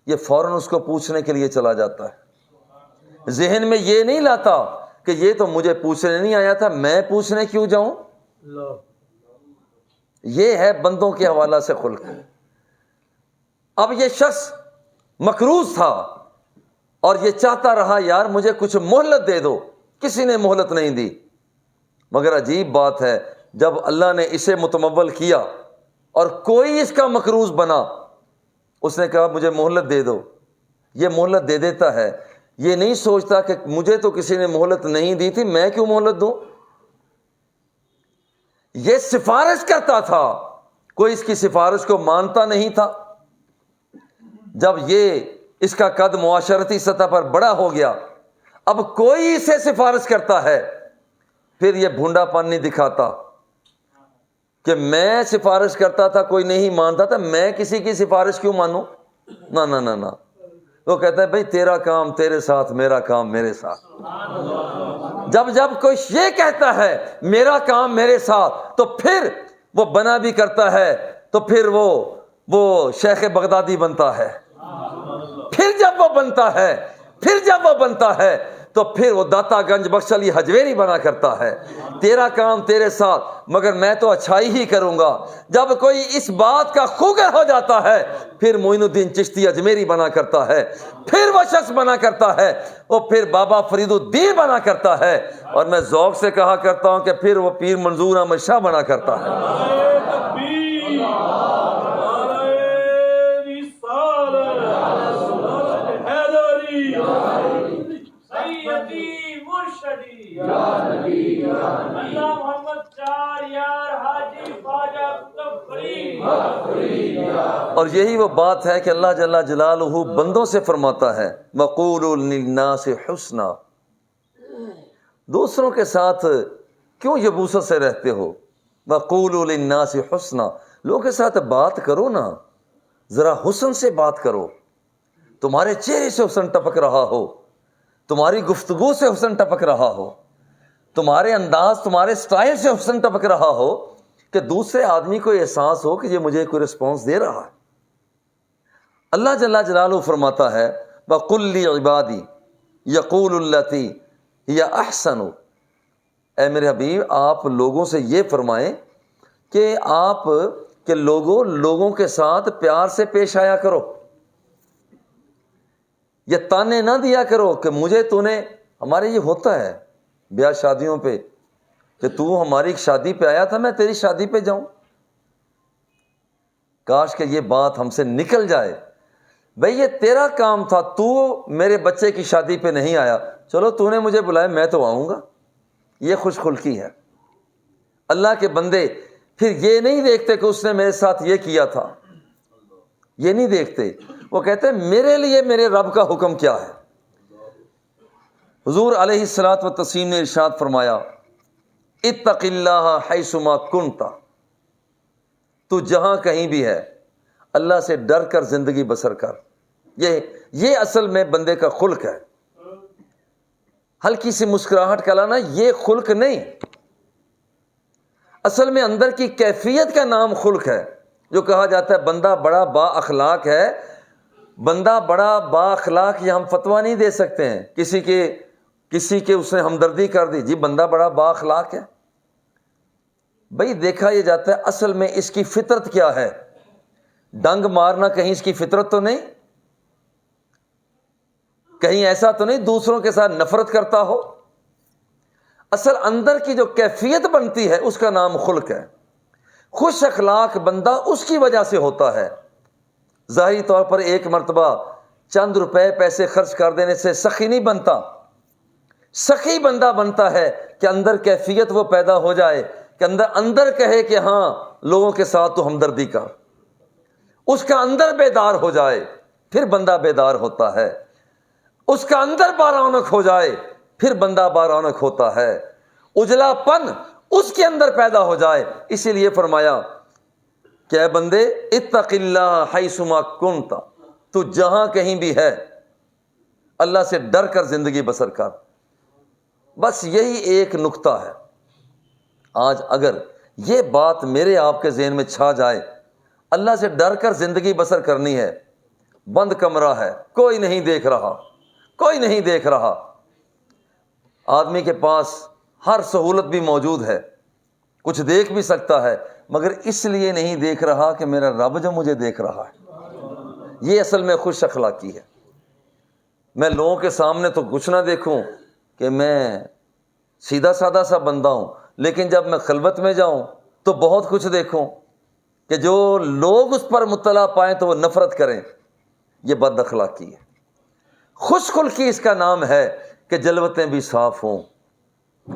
یہ فوراً اس کو پوچھنے کے لیے چلا جاتا ہے، ذہن میں یہ نہیں لاتا کہ یہ تو مجھے پوچھنے نہیں آیا تھا، میں پوچھنے کیوں جاؤں؟ یہ ہے بندوں کے حوالہ سے خلق۔ اب یہ شخص مقروض تھا اور یہ چاہتا رہا یار مجھے کچھ مہلت دے دو، کسی نے مہلت نہیں دی۔ مگر عجیب بات ہے، جب اللہ نے اسے متمول کیا اور کوئی اس کا مقروض بنا، اس نے کہا مجھے مہلت دے دو، یہ مہلت دے دیتا ہے۔ یہ نہیں سوچتا کہ مجھے تو کسی نے مہلت نہیں دی تھی، میں کیوں مہلت دوں؟ یہ سفارش کرتا تھا، کوئی اس کی سفارش کو مانتا نہیں تھا۔ جب یہ اس کا قد معاشرتی سطح پر بڑا ہو گیا، اب کوئی اسے سفارش کرتا ہے، پھر یہ بھونڈا پن نہیں دکھاتا کہ میں سفارش کرتا تھا کوئی نہیں مانتا تھا، میں کسی کی سفارش کیوں مانوں؟ نہ نہ نہ نہ، وہ کہتا ہے بھائی تیرا کام تیرے ساتھ، میرا کام میرے ساتھ۔ جب جب کوئی یہ کہتا ہے میرا کام میرے ساتھ، تو پھر وہ بنا بھی کرتا ہے، تو پھر وہ شیخ بغدادی بنتا ہے۔ پھر جب وہ بنتا ہے تو پھر وہ داتا گنج بخش علی حجویری بنا کرتا ہے، تیرا کام تیرے ساتھ مگر میں تو اچھائی ہی کروں گا۔ جب کوئی اس بات کا خوگر ہو جاتا ہے، پھر معین الدین چشتی اجمیری بنا کرتا ہے، پھر وہ شخص بنا کرتا ہے، وہ پھر بابا فرید الدین بنا کرتا ہے، اور میں ذوق سے کہا کرتا ہوں کہ پھر وہ پیر منظور احمد شاہ بنا کرتا ہے۔ اللہ محمد چار یار حاجی خواجہ قطب فرید۔ اور یہی وہ بات ہے کہ اللہ جل جلالہ بندوں سے فرماتا ہے وَقُولُوا لِلنَّاسِ حُسْنًا، دوسروں کے ساتھ کیوں یبوست سے رہتے ہو؟ وَقُولُوا لِلنَّاسِ حُسْنًا، لوگوں کے ساتھ بات کرو نا، ذرا حسن سے بات کرو، تمہارے چہرے سے حسن ٹپک رہا ہو، تمہاری گفتگو سے حسن ٹپک رہا ہو، تمہارے انداز تمہارے سٹائل سے حسن ٹپک رہا ہو، کہ دوسرے آدمی کو احساس ہو کہ یہ مجھے کوئی رسپانس دے رہا ہے۔ اللہ جل جلالہ فرماتا ہے وَقُلْ لِعِبَادِي يَقُولُ الَّتِي هِيَ أَحْسَنُ، اے میرے حبیب آپ لوگوں سے یہ فرمائیں کہ لوگوں کے ساتھ پیار سے پیش آیا کرو، یہ تانے نہ دیا کرو کہ مجھے تو نے، ہمارے یہ ہوتا ہے بیاہ شادیوں پہ کہ تو ہماری شادی پہ آیا تھا میں تیری شادی پہ جاؤں، کاش کہ یہ بات ہم سے نکل جائے۔ بھئی یہ تیرا کام تھا، تو میرے بچے کی شادی پہ نہیں آیا، چلو تو نے مجھے بلایا میں تو آؤں گا، یہ خوش خلقی ہے۔ اللہ کے بندے پھر یہ نہیں دیکھتے کہ اس نے میرے ساتھ یہ کیا تھا، یہ نہیں دیکھتے، وہ کہتے ہیں میرے لیے میرے رب کا حکم کیا ہے۔ حضور علیہ الصلوۃ والتسلیم نے ارشاد فرمایا اتق اللہ حیثما کنت، تو جہاں کہیں بھی ہے اللہ سے ڈر کر زندگی بسر کر۔ یہ اصل میں بندے کا خلق ہے۔ ہلکی سی مسکراہٹ کا لانا یہ خلق نہیں، اصل میں اندر کی کیفیت کا نام خلق ہے۔ جو کہا جاتا ہے بندہ بڑا با اخلاق ہے، بندہ بڑا با اخلاق، یہ ہم فتویٰ نہیں دے سکتے ہیں کسی کے اس نے ہمدردی کر دی جی بندہ بڑا با اخلاق ہے۔ بھئی دیکھا یہ جاتا ہے اصل میں اس کی فطرت کیا ہے، ڈنگ مارنا کہیں اس کی فطرت تو نہیں، کہیں ایسا تو نہیں دوسروں کے ساتھ نفرت کرتا ہو۔ اصل اندر کی جو کیفیت بنتی ہے اس کا نام خلق ہے۔ خوش اخلاق بندہ اس کی وجہ سے ہوتا ہے۔ ظاہری طور پر ایک مرتبہ چند روپے پیسے خرچ کر دینے سے سخی نہیں بنتا، سخی بندہ بنتا ہے کہ اندر کیفیت وہ پیدا ہو جائے کہ اندر کہے کہ ہاں لوگوں کے ساتھ تو ہمدردی کا، اس کا اندر بیدار ہو جائے پھر بندہ بیدار ہوتا ہے، اس کا اندر بارونق ہو جائے پھر بندہ بارونق ہوتا ہے، اجلا پن اس کے اندر پیدا ہو جائے۔ اسی لیے فرمایا کہ اے بندے اتق اللہ حیثما کنت، تو جہاں کہیں بھی ہے اللہ سے ڈر کر زندگی بسر کر۔ بس یہی ایک نقطہ ہے۔ آج اگر یہ بات میرے آپ کے ذہن میں چھا جائے، اللہ سے ڈر کر زندگی بسر کرنی ہے، بند کمرہ ہے، کوئی نہیں دیکھ رہا، کوئی نہیں دیکھ رہا، آدمی کے پاس ہر سہولت بھی موجود ہے، کچھ دیکھ بھی سکتا ہے، مگر اس لیے نہیں دیکھ رہا کہ میرا رب جو مجھے دیکھ رہا ہے۔ یہ اصل میں خوش اخلاقی ہے۔ میں لوگوں کے سامنے تو کچھ نہ دیکھوں کہ میں سیدھا سادہ سا بندہ ہوں، لیکن جب میں خلوت میں جاؤں تو بہت کچھ دیکھوں کہ جو لوگ اس پر مطلع پائیں تو وہ نفرت کریں۔ یہ بد اخلاقی ہے۔ خوش خلقی اس کا نام ہے کہ جلوتیں بھی صاف ہوں،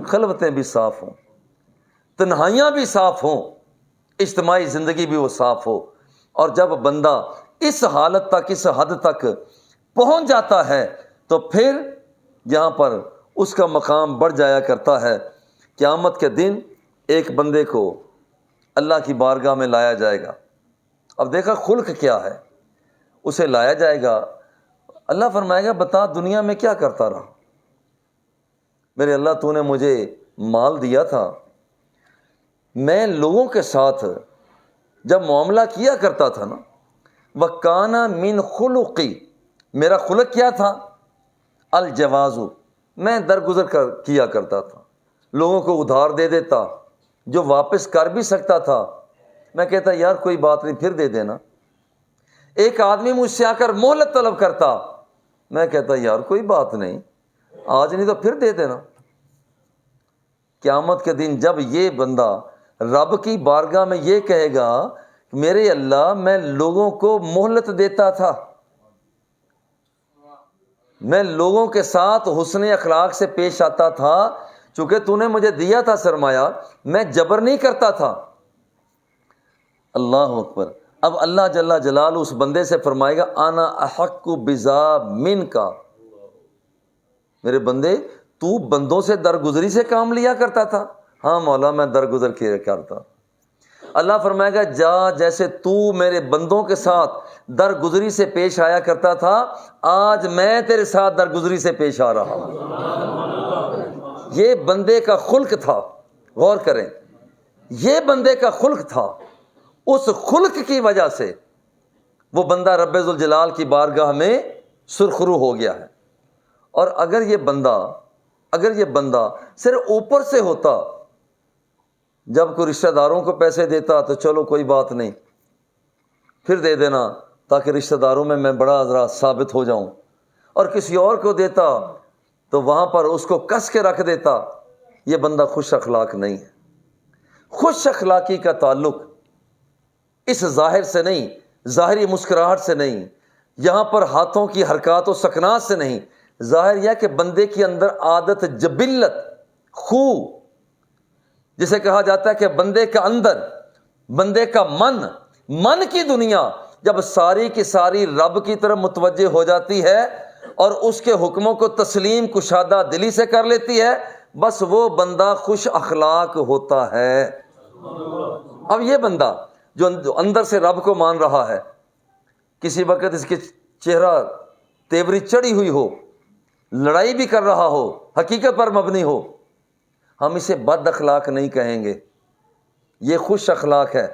خلوتیں بھی صاف ہوں، تنہائیاں بھی صاف ہوں، اجتماعی زندگی بھی وہ صاف ہو۔ اور جب بندہ اس حالت تک، اس حد تک پہنچ جاتا ہے تو پھر یہاں پر اس کا مقام بڑھ جایا کرتا ہے۔ قیامت کے دن ایک بندے کو اللہ کی بارگاہ میں لایا جائے گا۔ اب دیکھا خلق کیا ہے، اسے لایا جائے گا، اللہ فرمائے گا بتا دنیا میں کیا کرتا رہا؟ میرے اللہ تو نے مجھے مال دیا تھا، میں لوگوں کے ساتھ جب معاملہ کیا کرتا تھا نا، وَكَانَ مِنْ خُلُقِي، میرا خلق کیا تھا؟ الجوازو، میں درگزر کیا کرتا تھا، لوگوں کو ادھار دے دیتا، جو واپس کر بھی سکتا تھا میں کہتا یار کوئی بات نہیں پھر دے دینا۔ ایک آدمی مجھ سے آ کر مہلت طلب کرتا، میں کہتا یار کوئی بات نہیں، آج نہیں تو پھر دے دینا۔ قیامت کے دن جب یہ بندہ رب کی بارگاہ میں یہ کہے گا کہ میرے اللہ میں لوگوں کو مہلت دیتا تھا، میں لوگوں کے ساتھ حسن اخلاق سے پیش آتا تھا، چونکہ تو نے مجھے دیا تھا سرمایہ، میں جبر نہیں کرتا تھا۔ اللہ اکبر۔ اب اللہ جل جلالہ اس بندے سے فرمائے گا انا احق بذا منک، میرے بندے تو بندوں سے درگزری سے کام لیا کرتا تھا؟ ہاں مولا میں درگزر کیا کرتا۔ اللہ فرمائے گا جا جیسے تو میرے بندوں کے ساتھ درگزری سے پیش آیا کرتا تھا، آج میں تیرے ساتھ درگزری سے پیش آ رہا ہوں۔ یہ بندے کا خلق تھا، غور کریں، یہ بندے کا خلق تھا۔ اس خلق کی وجہ سے وہ بندہ رب ذوالجلال کی بارگاہ میں سرخرو ہو گیا ہے۔ اور اگر یہ بندہ صرف اوپر سے ہوتا، جب کوئی رشتہ داروں کو پیسے دیتا تو چلو کوئی بات نہیں پھر دے دینا تاکہ رشتہ داروں میں بڑا ذرا ثابت ہو جاؤں، اور کسی اور کو دیتا تو وہاں پر اس کو کس کے رکھ دیتا، یہ بندہ خوش اخلاق نہیں ہے۔ خوش اخلاقی کا تعلق اس ظاہر سے نہیں، ظاہری مسکراہٹ سے نہیں، یہاں پر ہاتھوں کی حرکات و سکنات سے نہیں، ظاہر یہ کہ بندے کے اندر عادت، جبلت، خو، جسے کہا جاتا ہے کہ بندے کا اندر، بندے کا من کی دنیا جب ساری کی ساری رب کی طرف متوجہ ہو جاتی ہے اور اس کے حکموں کو تسلیم کشادہ دلی سے کر لیتی ہے، بس وہ بندہ خوش اخلاق ہوتا ہے۔ اب یہ بندہ جو اندر سے رب کو مان رہا ہے، کسی وقت اس کے چہرہ تیوری چڑھی ہوئی ہو، لڑائی بھی کر رہا ہو، حقیقت پر مبنی ہو، ہم اسے بد اخلاق نہیں کہیں گے، یہ خوش اخلاق ہے،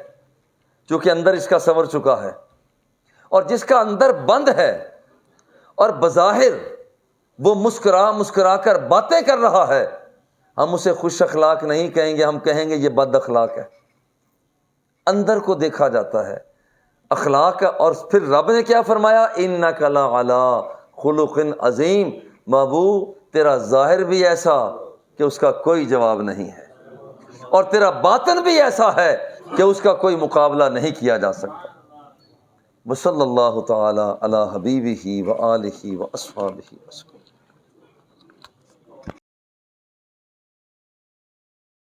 چونکہ اندر اس کا سنور چکا ہے۔ اور جس کا اندر بند ہے اور بظاہر وہ مسکرا کر باتیں کر رہا ہے، ہم اسے خوش اخلاق نہیں کہیں گے، ہم کہیں گے یہ بد اخلاق ہے۔ اندر کو دیکھا جاتا ہے اخلاق، اور پھر رب نے کیا فرمایا؟ انک لعلی خلق عظیم، محبوب تیرا ظاہر بھی ایسا کہ اس کا کوئی جواب نہیں ہے، اور تیرا باطن بھی ایسا ہے کہ اس کا کوئی مقابلہ نہیں کیا جا سکتا۔ وصلی اللہ تعالی علی حبیبہ و آلہ و اصحابہ وسلم۔